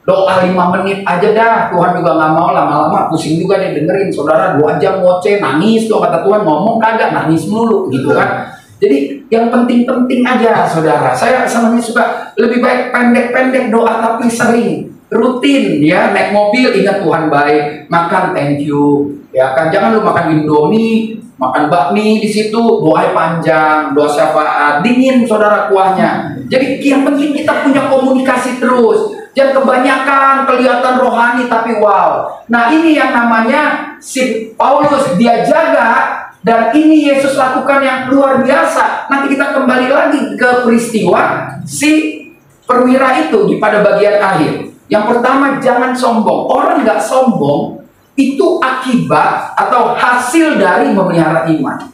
[SPEAKER 2] Doa 5 menit aja dah. Tuhan juga nggak mau lama-lama, pusing juga dia dengerin. Saudara 2 jam ngoceh, nangis tuh kata Tuhan, ngomong kagak, nangis melulu gitu kan. Jadi yang penting-penting aja saudara. Saya sebenarnya suka lebih baik pendek-pendek doa tapi sering, rutin ya. Naik mobil ingat Tuhan baik, makan thank you ya kan. Jangan lu makan Indomie, makan bakmi di situ doa panjang, doa syafaat, dingin saudara kuahnya. Jadi yang penting kita punya komunikasi terus. Jangan kebanyakan kelihatan rohani tapi wow. Nah ini yang namanya si Paulus, dia jaga. Dan ini Yesus lakukan yang luar biasa. Nanti kita kembali lagi ke peristiwa si perwira itu pada bagian akhir. Yang pertama, jangan sombong. Orang nggak sombong itu akibat atau hasil dari memelihara iman.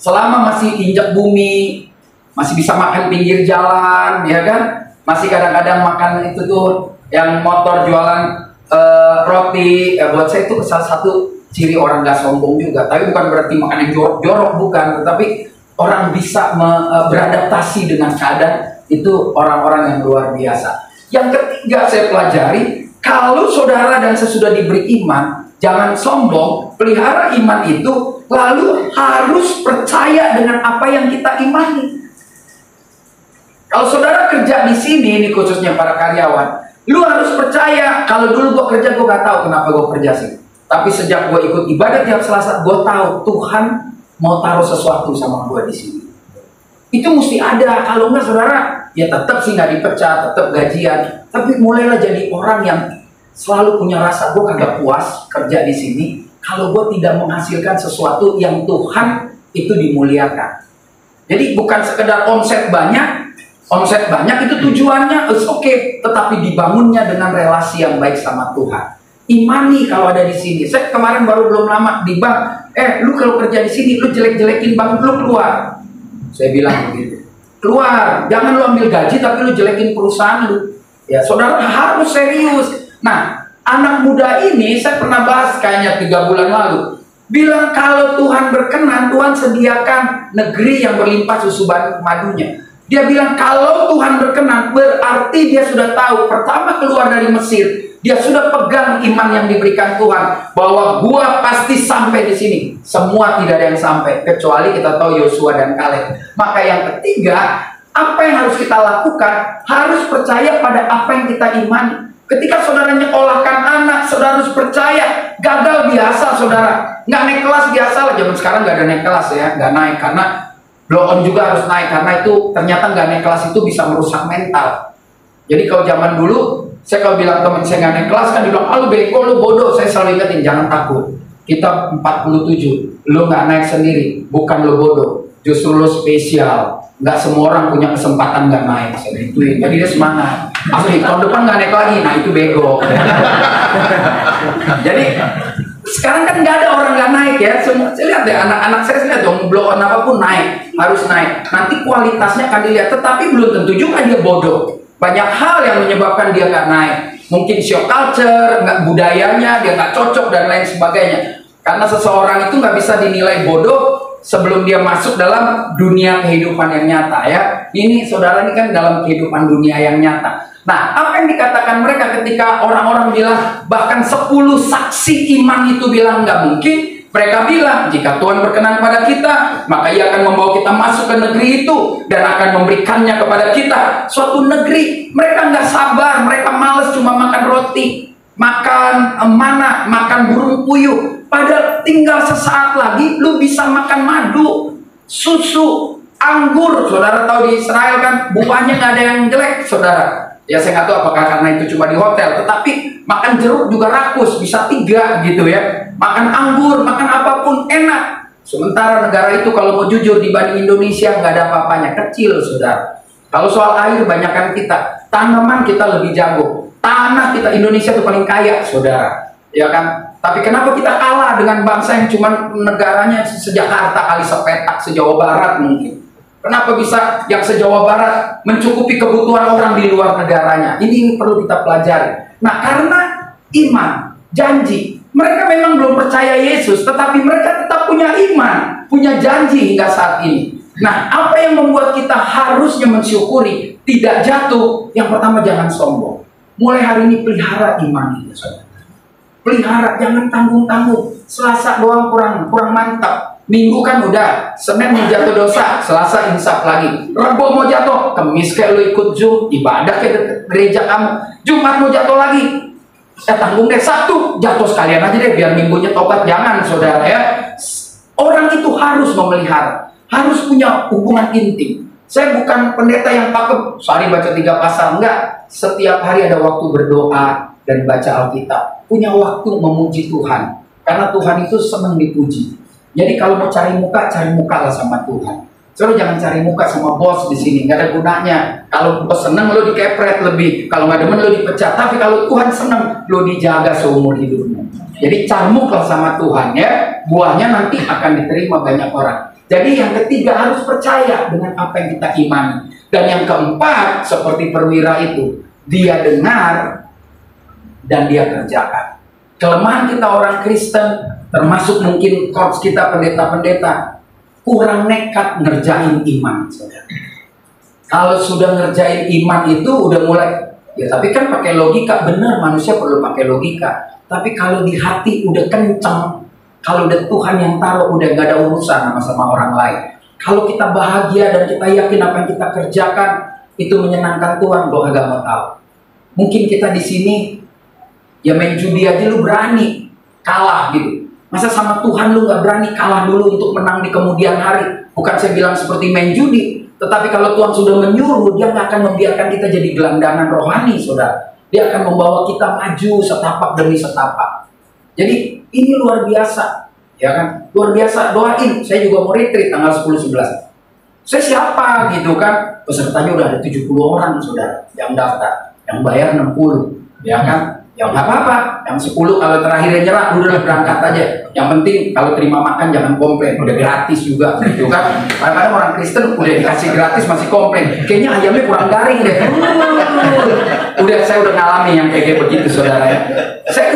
[SPEAKER 2] Selama masih injak bumi, masih bisa makan pinggir jalan, ya kan? Masih kadang-kadang makan itu tuh yang motor jualan roti. Buat saya itu salah satu ciri orang gak sombong juga. Tapi bukan berarti makan yang jorok-jorok, bukan. Tetapi orang bisa beradaptasi dengan keadaan. Itu orang-orang yang luar biasa. Yang ketiga saya pelajari, kalau saudara dan sesudah diberi iman, jangan sombong, pelihara iman itu, lalu harus percaya dengan apa yang kita imani. Kalau saudara kerja di sini, ini khususnya para karyawan, lu harus percaya. Kalau dulu gua kerja, gua gak tahu kenapa gua kerja sih. Tapi sejak gue ikut ibadah tiap Selasa, gue tahu Tuhan mau taruh sesuatu sama gue di sini. Itu mesti ada. Kalau enggak saudara, ya tetap sih nggak dipecat, tetap gajian. Tapi mulailah jadi orang yang selalu punya rasa gue kagak puas kerja di sini. Kalau gue tidak menghasilkan sesuatu yang Tuhan itu dimuliakan. Jadi bukan sekedar omset banyak itu tujuannya, oke. Tetapi dibangunnya dengan relasi yang baik sama Tuhan. Imani kalau ada di sini. Saya kemarin baru belum lama di bank. Lu kalau kerja di sini, lu jelek-jelekin bank, lu keluar. Saya bilang begitu. Keluar. Jangan lu ambil gaji tapi lu jelekin perusahaan lu. Ya, saudara harus serius. Nah, anak muda ini saya pernah bahas kayaknya 3 bulan lalu. Bilang kalau Tuhan berkenan, Tuhan sediakan negeri yang berlimpah susu madunya. Dia bilang kalau Tuhan berkenan, berarti dia sudah tahu. Pertama keluar dari Mesir, dia sudah pegang iman yang diberikan Tuhan bahwa gua pasti sampai di sini. Semua tidak ada yang sampai kecuali kita tahu Yosua dan Kaleb. Maka yang ketiga, apa yang harus kita lakukan? Harus percaya pada apa yang kita imani. Ketika saudara nyekolahkan anak, saudara harus percaya. Gagal biasa saudara, nggak naik kelas biasa lah. Zaman sekarang nggak ada naik kelas ya, nggak naik karena blow on juga harus naik karena itu ternyata nggak naik kelas itu bisa merusak mental. Jadi kalau zaman dulu saya kalau bilang teman saya nggak naik kelas kan dibilang, lu bego, lu bodoh. Saya selalu ingetin jangan takut. kita 47, lo nggak naik sendiri, bukan lo bodoh, justru lo spesial. Nggak semua orang punya kesempatan nggak naik, jadi dia semangat. Asli, tahun depan nggak naik lagi, nah itu bego. Jadi sekarang kan nggak ada orang nggak naik ya. Semua saya lihat deh, anak-anak saya lihat dong, blow on apapun naik, harus naik. Nanti kualitasnya akan dilihat, tetapi belum tentu juga dia bodoh. Banyak hal yang menyebabkan dia nggak naik. Mungkin shock culture, nggak budayanya, dia nggak cocok dan lain sebagainya. Karena seseorang itu nggak bisa dinilai bodoh sebelum dia masuk dalam dunia kehidupan yang nyata ya. Ini saudara, ini kan dalam kehidupan dunia yang nyata. Nah, apa yang dikatakan mereka ketika orang-orang bilang, bahkan 10 saksi iman itu bilang nggak mungkin. Mereka bilang, jika Tuhan berkenan pada kita, maka Ia akan membawa kita masuk ke negeri itu dan akan memberikannya kepada kita suatu negeri. Mereka nggak sabar, mereka males cuma makan roti, makan mana, makan burung puyuh. Padahal tinggal sesaat lagi, lu bisa makan madu, susu, anggur. Saudara tahu di Israel kan buahnya nggak ada yang jelek, saudara. Ya saya nggak tahu apakah karena itu cuma di hotel, tetapi makan jeruk juga rakus, bisa 3 gitu ya. Makan anggur, makan apapun enak. Sementara negara itu kalau mau jujur dibanding Indonesia nggak ada apa-apanya, kecil saudara. Kalau soal air banyakkan kita, tanaman kita lebih jago, tanah kita Indonesia itu paling kaya saudara, ya kan? Tapi kenapa kita kalah dengan bangsa yang cuma negaranya sejakarta kali sepetak se-Jawa Barat mungkin? Kenapa bisa yang se-Jawa Barat mencukupi kebutuhan orang di luar negaranya? Ini perlu kita pelajari. Nah, karena iman, janji, mereka memang belum percaya Yesus, tetapi mereka tetap punya iman, punya janji hingga saat ini. Nah, apa yang membuat kita harusnya mensyukuri, tidak jatuh? Yang pertama, jangan sombong. Mulai hari ini pelihara iman itu, saudara. Pelihara, jangan tanggung-tanggung. Selasa doang kurang mantap. Minggu kan udah, Senin mau jatuh dosa, Selasa insaf lagi. Rabu mau jatuh, Kemis kayak lu ikut Zoom, ibadah kayak gereja kamu. Jumat mau jatuh lagi, tanggung deh. Sabtu jatuh sekalian aja deh, biar minggunya tobat. Jangan saudara ya. Orang itu harus memelihara, harus punya hubungan intim. Saya bukan pendeta yang pakem, sehari baca 3 pasal, enggak. Setiap hari ada waktu berdoa dan baca Alkitab. Punya waktu memuji Tuhan, karena Tuhan itu senang dipuji. Jadi kalau mau cari muka lah sama Tuhan. Soalnya jangan cari muka sama bos di sini, nggak ada gunanya. Kalau bos seneng lo dikepret lebih, kalau nggak demen lo dipecat. Tapi kalau Tuhan seneng, lo dijaga seumur hidupmu. Jadi camuklah sama Tuhan ya, buahnya nanti akan diterima banyak orang. Jadi yang ketiga harus percaya dengan apa yang kita imani. Dan yang keempat seperti perwira itu, dia dengar dan dia kerjakan. Kelemahan kita orang Kristen, termasuk mungkin coach kita pendeta-pendeta, kurang nekat ngerjain iman, saudara. Kalau sudah ngerjain iman itu udah mulai, ya tapi kan pakai logika, benar manusia perlu pakai logika. Tapi kalau di hati udah kenceng, kalau udah Tuhan yang taruh, udah gak ada urusan sama orang lain. Kalau kita bahagia dan kita yakin apa yang kita kerjakan itu menyenangkan Tuhan, lo agak mau tahu. Mungkin kita di sini ya main judi aja lu berani kalah gitu. Masa sama Tuhan lu gak berani kalah dulu untuk menang di kemudian hari? Bukan saya bilang seperti main judi, tetapi kalau Tuhan sudah menyuruh, dia gak akan membiarkan kita jadi gelandangan rohani, saudara. Dia akan membawa kita maju setapak demi setapak. Jadi ini luar biasa, ya kan? Luar biasa. Doain, saya juga mau retreat tanggal 10-11. Saya siapa gitu kan? Pesertanya udah ada 70 orang, saudara, yang daftar, yang bayar 60, ya kan? Ya nggak apa-apa, yang 10 kalau terakhirnya nyerah udah berangkat aja. Yang penting kalau terima makan jangan komplain, udah gratis juga gitu kan. Kadang-kadang orang Kristen udah dikasih gratis masih komplain, kayaknya ayamnya kurang garing deh. Saya udah ngalami yang kayak begitu saudara ya. Saya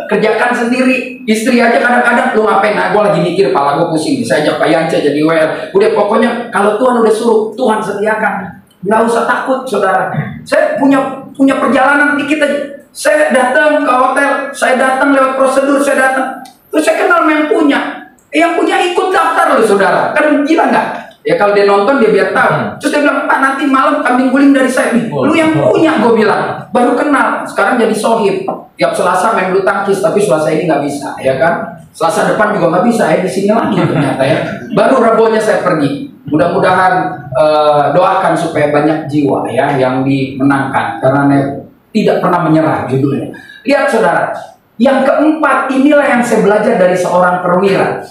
[SPEAKER 2] kerjakan sendiri. Istri aja kadang-kadang, lu ngapain? Nah, gue lagi mikir, kepala gue pusing. Saya ajak Pak Yance jadi WL. Udah pokoknya kalau Tuhan udah suruh, Tuhan sediakan. Nggak usah takut saudara. Saya punya perjalanan dikit aja. Saya datang ke hotel, saya datang lewat prosedur, saya datang. Terus saya kenal yang punya. Yang punya ikut daftar loh saudara. Kan gila nggak? Ya kalau dia nonton dia biar tahu. Terus dia bilang, Pak nanti malam kambing guling dari saya. Lu yang punya, gue bilang. Baru kenal, sekarang jadi sohib. Tiap Selasa main bulu tangkis, tapi Selasa ini nggak bisa, ya kan? Selasa depan juga nggak bisa, ya di sini lagi ternyata ya. Baru Rabunya saya pergi. Mudah-mudahan doakan supaya banyak jiwa ya yang dimenangkan karena tidak pernah menyerah judulnya. Lihat saudara, Yang keempat, inilah yang saya belajar dari seorang perwira.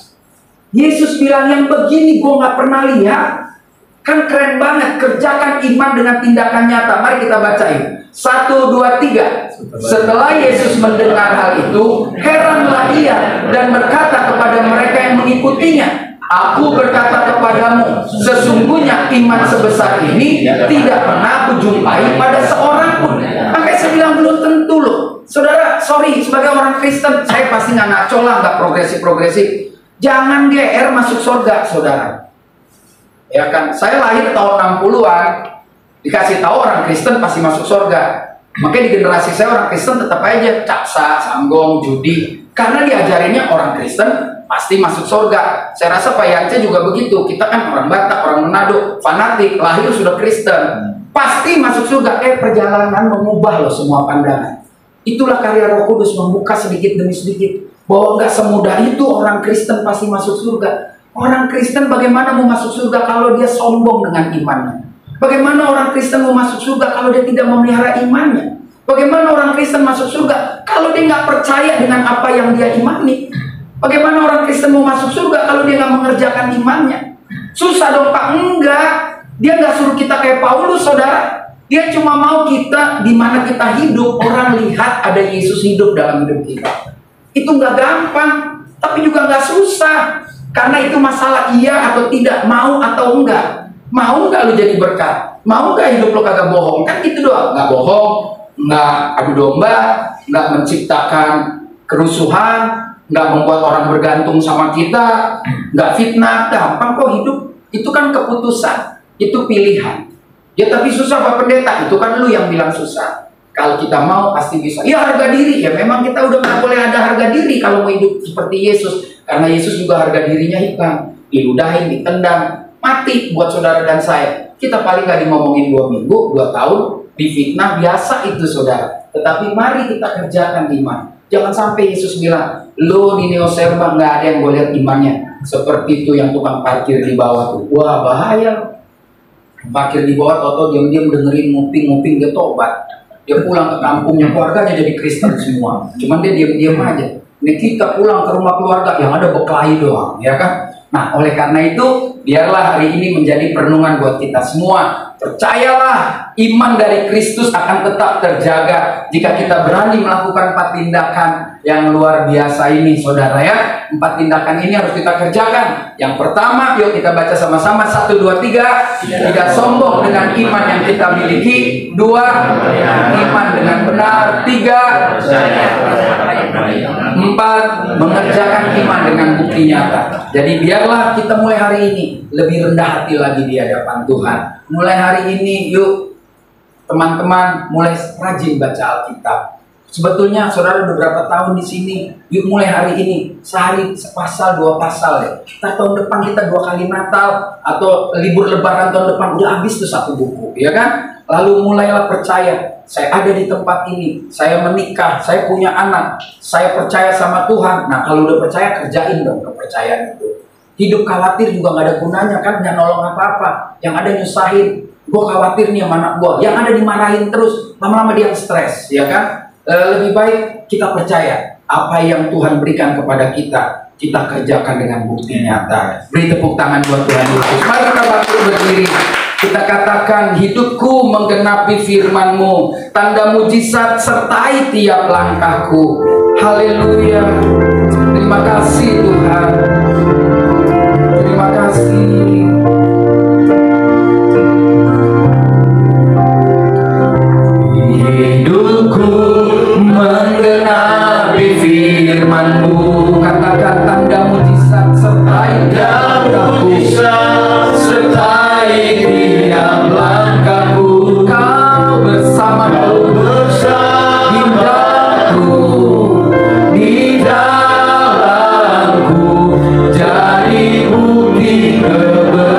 [SPEAKER 2] Yesus bilang, yang begini gue gak pernah lihat. Kan keren banget, kerjakan iman dengan tindakan nyata. Mari kita bacain. 1, 2, 3. Setelah Yesus mendengar hal itu, heranlah ia dan berkata kepada mereka yang mengikutinya, aku berkata kepadamu, sesungguhnya iman sebesar ini tidak pernah aku jumpai pada seorang pun. Makanya saya bilang belum tentu loh. Saudara, sorry, sebagai orang Kristen, saya pasti nggak ngaco lah, nggak progresif. Jangan GR masuk surga, saudara. Ya kan, saya lahir tahun 60-an, dikasih tahu orang Kristen pasti masuk surga. Makanya di generasi saya orang Kristen tetap aja capsa, sanggong, judi. Karena diajarinnya orang Kristen pasti masuk surga. Saya rasa Pak Yance juga begitu. Kita kan orang Batak, orang Manado, fanatik, lahir sudah Kristen, pasti masuk surga. Perjalanan mengubah loh semua pandangan. Itulah karya Roh Kudus, membuka sedikit demi sedikit bahwa nggak semudah itu orang Kristen pasti masuk surga. Orang Kristen bagaimana mau masuk surga kalau dia sombong dengan imannya? Bagaimana orang Kristen mau masuk surga kalau dia tidak memelihara imannya? Bagaimana orang Kristen masuk surga kalau dia nggak percaya dengan apa yang dia imani? Bagaimana orang Kristen mau masuk surga kalau dia nggak mengerjakan imannya? Susah dong Pak. Enggak. Dia nggak suruh kita kayak Paulus, saudara. Dia cuma mau kita, di mana kita hidup, orang lihat ada Yesus hidup dalam hidup kita. Itu nggak gampang, tapi juga nggak susah. Karena itu masalah iya atau tidak, mau atau enggak. Mau enggak lu jadi berkat? Mau enggak hidup lu kagak bohong? Kan gitu doang. Nggak bohong, nggak adu domba, nggak menciptakan kerusuhan, nggak membuat orang bergantung sama kita, nggak fitnah. Gampang kok hidup. Itu kan keputusan, itu pilihan. Ya tapi susah Pak Pendeta, itu kan lu yang bilang susah. Kalau kita mau pasti bisa. Ya harga diri, ya memang kita udah nggak boleh ada harga diri kalau mau hidup seperti Yesus. Karena Yesus juga harga dirinya hilang, diludahin, ditendang, mati buat saudara dan saya. Kita paling nggak ngomongin 2 minggu, 2 tahun, difitnah, biasa itu saudara. Tetapi mari kita kerjakan iman. Jangan sampai Yesus bilang, lo di Neoserba nggak ada yang gue lihat imannya. Seperti itu yang tukang parkir di bawah tuh. Wah bahaya. Parkir di bawah, toto diam-diam dengerin nguping-nguping, dia tobat. Dia pulang ke kampungnya, keluarganya jadi Kristen semua. Cuman dia diam-diam aja. Ini kita pulang ke rumah keluarga yang ada berkelahi doang, ya kan? Nah, oleh karena itu, biarlah hari ini menjadi perenungan buat kita semua. Percayalah, iman dari Kristus akan tetap terjaga jika kita berani melakukan 4 tindakan yang luar biasa ini, saudara ya. 4 tindakan ini harus kita kerjakan. Yang pertama, yuk kita baca sama-sama. 1, 2, 3. Tidak sombong dengan iman yang kita miliki. 2, iman dengan benar. 3, 4, mengerjakan iman dengan bukti nyata. Jadi biarlah kita mulai hari ini lebih rendah hati lagi di hadapan Tuhan. Mulai hari ini yuk teman-teman mulai rajin baca Alkitab. Sebetulnya saudara udah berapa tahun di sini, yuk mulai hari ini sehari sepasal 2 pasal deh. Kita tahun depan kita 2 kali Natal atau libur Lebaran tahun depan udah habis tuh 1 buku, ya kan? Lalu mulailah percaya, saya ada di tempat ini, saya menikah, saya punya anak, saya percaya sama Tuhan. Nah kalau udah percaya kerjain dong kepercayaan itu. Hidup khawatir juga nggak ada gunanya kan, nggak nolong apa-apa. Yang ada nyusahin, gue khawatir nih sama anak gue. Yang ada dimarahin terus, lama-lama dia stres, ya kan? Lebih baik kita percaya apa yang Tuhan berikan kepada kita, kita kerjakan dengan bukti nyata. Beri tepuk tangan buat Tuhan Yesus. Mari kita bangkit berdiri. Kita katakan, hidupku menggenapi firman-Mu, tanda mujizat sertai tiap langkahku. Haleluya. Terima kasih Tuhan. Terima kasih. Hidupku menggenapi firman-Mu, katakan tanda mujizat sertai langkahku. Sertai tiap langkahku, Kau bersamaku, di dalamku, jadi bukti kebenaran.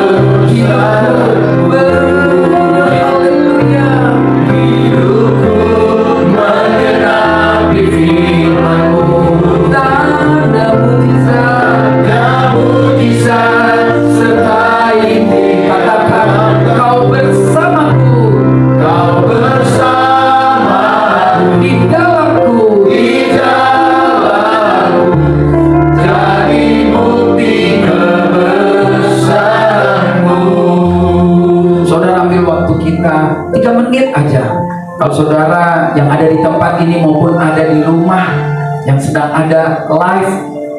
[SPEAKER 2] waktu kita 3 menit aja. Kalau saudara yang ada di tempat ini maupun ada di rumah yang sedang ada live,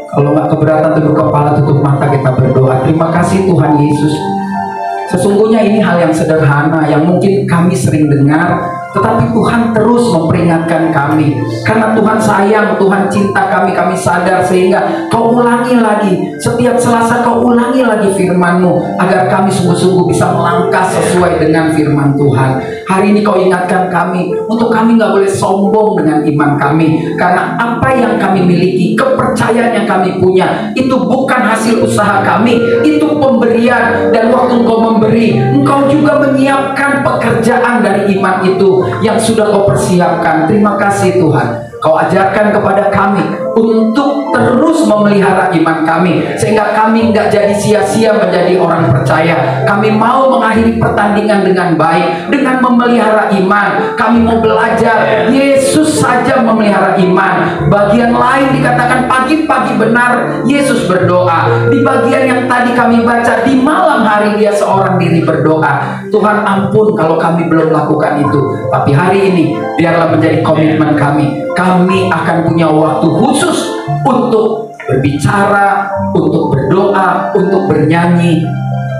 [SPEAKER 2] kalau nggak keberatan tunduk kepala, tutup mata, kita berdoa. Terima kasih Tuhan Yesus. Sesungguhnya ini hal yang sederhana yang mungkin kami sering dengar, tetapi Tuhan terus memperingatkan kami. Karena Tuhan sayang, Tuhan cinta kami, kami sadar, sehingga kau ulangi lagi. Setiap Selasa kau ulangi lagi firman-Mu, agar kami sungguh-sungguh bisa melangkah sesuai dengan firman Tuhan. Hari ini kau ingatkan kami, untuk kami nggak boleh sombong dengan iman kami. Karena apa yang kami miliki, kepercayaan yang kami punya, itu bukan hasil usaha kami, itu pemberian. Dan waktu Engkau memberi, Engkau juga menyiapkan pekerjaan dari iman itu yang sudah kau persiapkan. Terima kasih Tuhan. Kau ajarkan kepada kami untuk terus memelihara iman kami, sehingga kami nggak jadi sia-sia menjadi orang percaya. Kami mau mengakhiri pertandingan dengan baik, dengan memelihara iman. Kami mau belajar Yesus saja memelihara iman. Bagian lain dikatakan pagi-pagi benar Yesus berdoa. Di bagian yang tadi kami baca, di malam hari dia seorang diri berdoa. Tuhan ampun kalau kami belum lakukan itu, tapi hari ini biarlah menjadi komitmen kami. Kami akan punya waktu khusus untuk berbicara, untuk berdoa, untuk bernyanyi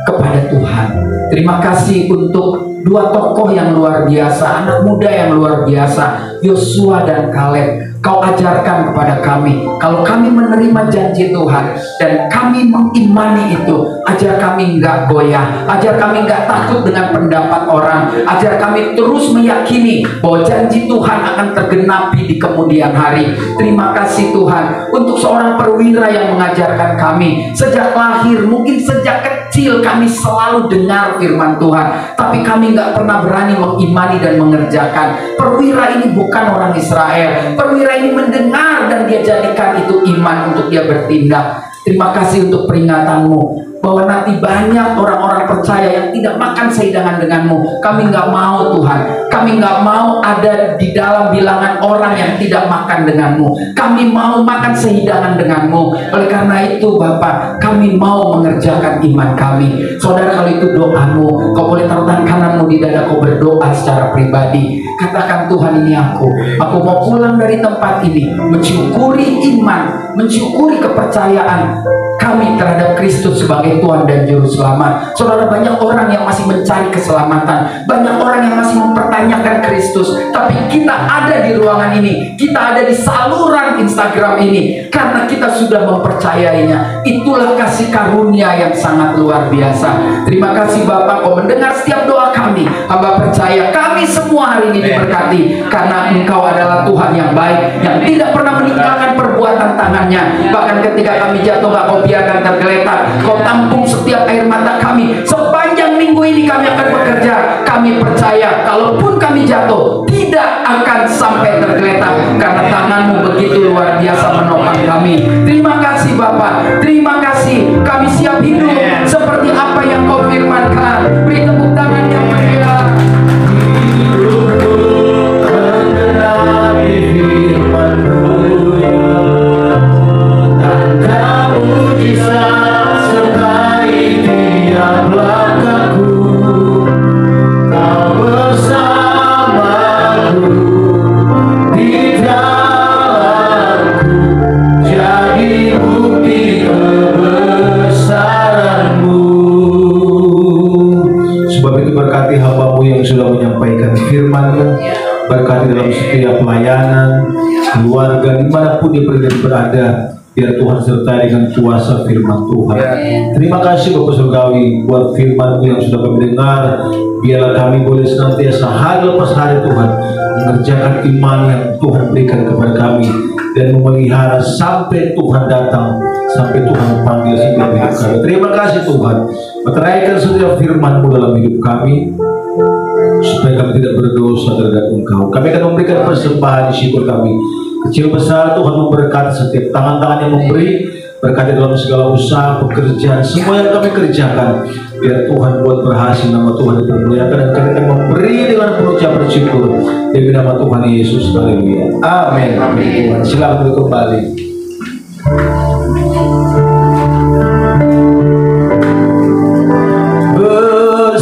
[SPEAKER 2] kepada Tuhan. Terima kasih untuk 2 tokoh yang luar biasa, anak muda yang luar biasa, Yosua dan Kaleb. Kau ajarkan kepada kami, kalau kami menerima janji Tuhan dan kami mengimani itu, ajar kami nggak goyah, ajar kami nggak takut dengan pendapat orang, ajar kami terus meyakini bahwa janji Tuhan akan tergenapi di kemudian hari. Terima kasih Tuhan untuk seorang perwira yang mengajarkan kami sejak lahir. Mungkin sejak kecil kami selalu dengar firman Tuhan, tapi kami nggak pernah berani mengimani dan mengerjakan. Perwira ini bukan orang Israel. Perwira ini mendengar dan dia jadikan itu iman untuk dia bertindak. Terima kasih untuk peringatanmu bahwa nanti banyak orang-orang percaya yang tidak makan sehidangan denganmu. Kami nggak mau Tuhan. Kami nggak mau ada di dalam bilangan orang yang tidak makan denganmu. Kami mau makan sehidangan denganmu. Oleh karena itu Bapak, kami mau mengerjakan iman kami. Saudara, kalau itu doamu, kau boleh taruhkan kananmu di dada, kau berdoa secara pribadi. Katakan, Tuhan, ini aku mau pulang dari tempat ini mensyukuri iman, mensyukuri kepercayaan kami terhadap Kristus sebagai Tuhan dan Juru Selamat. Saudara, banyak orang yang masih mencari keselamatan, banyak orang yang masih mempertanyakan Kristus, tapi kita ada di ruangan ini, kita ada di saluran Instagram ini karena kita sudah mempercayainya. Itulah kasih karunia yang sangat luar biasa. Terima kasih Bapak, kau mendengar setiap doa kami. Hamba percaya kami semua hari ini diberkati karena Engkau adalah Tuhan yang baik, yang tidak pernah meninggalkan perbuatan tangannya. Bahkan ketika kami jatuh, gak kau biarkan tergeletak. Kau tampung setiap air mata kami. Sepanjang minggu ini kami akan bekerja. Kami percaya kalaupun kami jatuh, tidak akan sampai tergeletak karena tanganmu begitu luar biasa menopang kami. Terima kasih Bapak, terima kasih. Kami siap hidup seperti apa yang kau firmankan. Beri tepuk tangan yang meriah.
[SPEAKER 1] Berkati dalam setiap pelayanan, keluarga, dimanapun dia berada, biar Tuhan sertai dengan kuasa firman Tuhan. Terima kasih Bapak Surgawi buat firman yang sudah kami dengar. Biarlah kami boleh senantiasa hari lepas hari Tuhan mengerjakan iman yang Tuhan berikan kepada kami dan memelihara sampai Tuhan datang, sampai Tuhan panggil setiap hidup kami. Terima kasih Tuhan, meteraikan setiap firman-Mu dalam hidup kami, supaya kami tidak berdosa terhadap Engkau. Kami akan memberikan persembahan di syukur kami. Kecil besar Tuhan memberkati setiap tangan-tangan yang memberi, berkati dalam segala usaha, pekerjaan, semua yang kami kerjakan. Biar Tuhan buat berhasil, nama Tuhan dipermuliakan, dan kami akan memberi dengan penuh ucapan syukur demi nama Tuhan Yesus. Haleluya. Amin. Amin. Silakan kembali.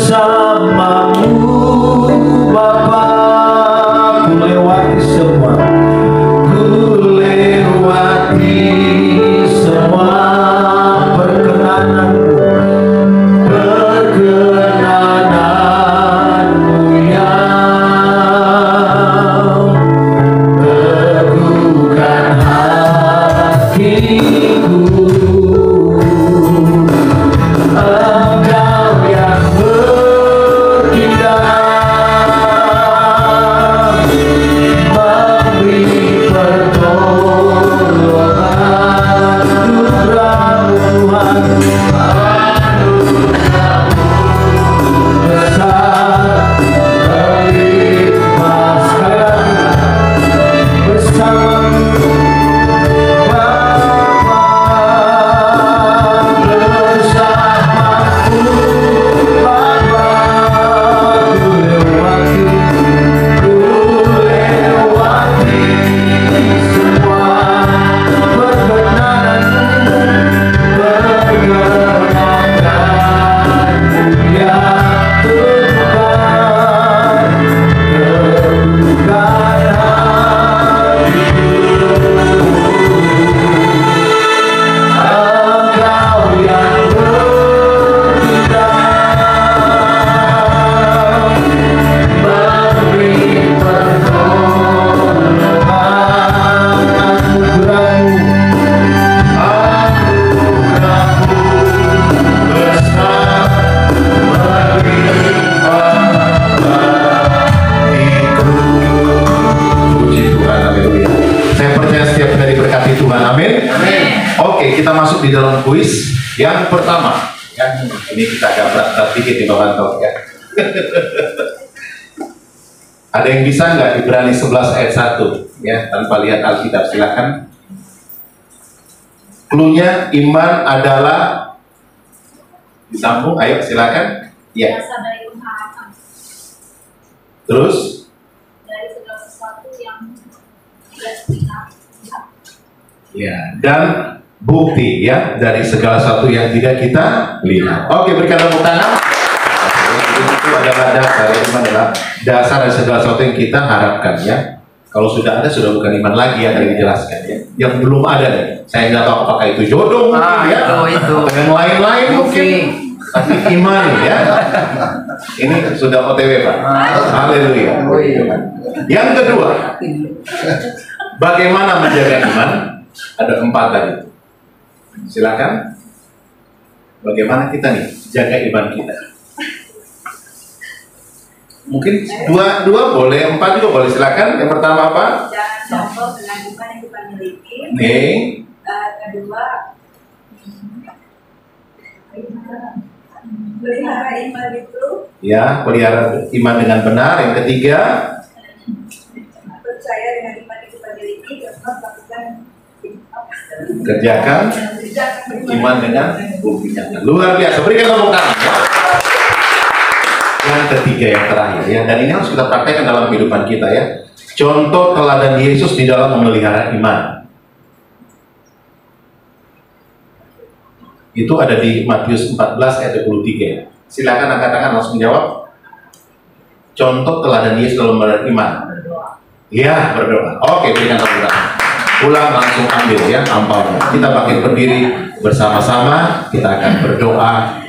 [SPEAKER 1] Bersamamu
[SPEAKER 3] tulis. Yang pertama, ya, ini kita agak berat dikit di Bapak ya. Ada yang bisa nggak Ibrani 11 ayat 1 ya, tanpa lihat Alkitab, silakan. Cluenya iman adalah, disambung, ayo silakan. Ya.
[SPEAKER 4] Dasar dari pengharapan.
[SPEAKER 3] Terus
[SPEAKER 4] Dari segala sesuatu yang tidak kita lihat.
[SPEAKER 3] ya, dan bukti ya dari segala sesuatu yang tidak kita lihat. Oke, berikan tepuk tangan. Itu adalah dasar, iman adalah dasar dari segala sesuatu yang kita harapkan ya. Kalau sudah ada, sudah bukan iman lagi ya, dari dijelaskan ya. Yang belum ada nih, saya nggak tahu apakah itu jodoh mungkin ya,
[SPEAKER 2] itu.
[SPEAKER 3] atau yang lain-lain mungkin. Tapi iman ya, ini sudah OTW Pak. Haleluya. Yang kedua, bagaimana menjaga iman? Ada 4 tadi. Silakan. Bagaimana kita nih jaga iman kita? Mungkin dua boleh, 4 juga boleh. Silakan. Yang pertama apa?
[SPEAKER 4] Jangan sombong dengan iman yang kita miliki.
[SPEAKER 3] Oke.
[SPEAKER 4] Kedua, pelihara iman itu.
[SPEAKER 3] Ya, pelihara iman dengan benar. Yang ketiga,
[SPEAKER 4] Percaya dengan iman yang kita miliki. Dan melakukan
[SPEAKER 3] kerjakan iman dengan bukti nyata. Luar biasa. Berikan tepuk tangan. Ya. Yang ketiga, yang terakhir ya, dan ini harus kita praktekkan dalam kehidupan kita ya. Contoh teladan Yesus di dalam memelihara iman. Itu ada di Matius 14 ayat 23. Silakan angkat tangan langsung jawab. Contoh teladan Yesus dalam memelihara iman. Ya, berdoa. Oke, berikan tepuk tangan. Pulang langsung ambil ya ampaunya. Kita bangkit berdiri bersama-sama. Kita akan berdoa.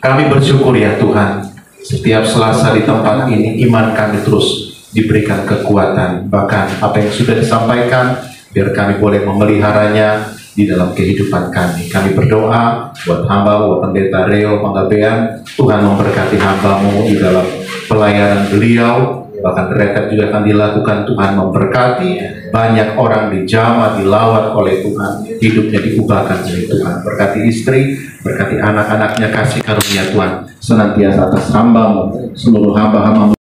[SPEAKER 3] Kami bersyukur ya Tuhan, setiap Selasa di tempat ini iman kami terus diberikan kekuatan. Bahkan apa yang sudah disampaikan, biar kami boleh memeliharanya di dalam kehidupan kami. Kami berdoa buat hamba, buat pendeta Reo Panggabean, Tuhan memberkati hambamu di dalam pelayanan beliau. Bahkan retret juga akan dilakukan, Tuhan memberkati. Banyak orang dijamah, dilawat oleh Tuhan, hidupnya diubahkan oleh Tuhan. Berkati istri, berkati anak-anaknya, kasih karunia Tuhan senantiasa atas hambamu, seluruh hamba-hambamu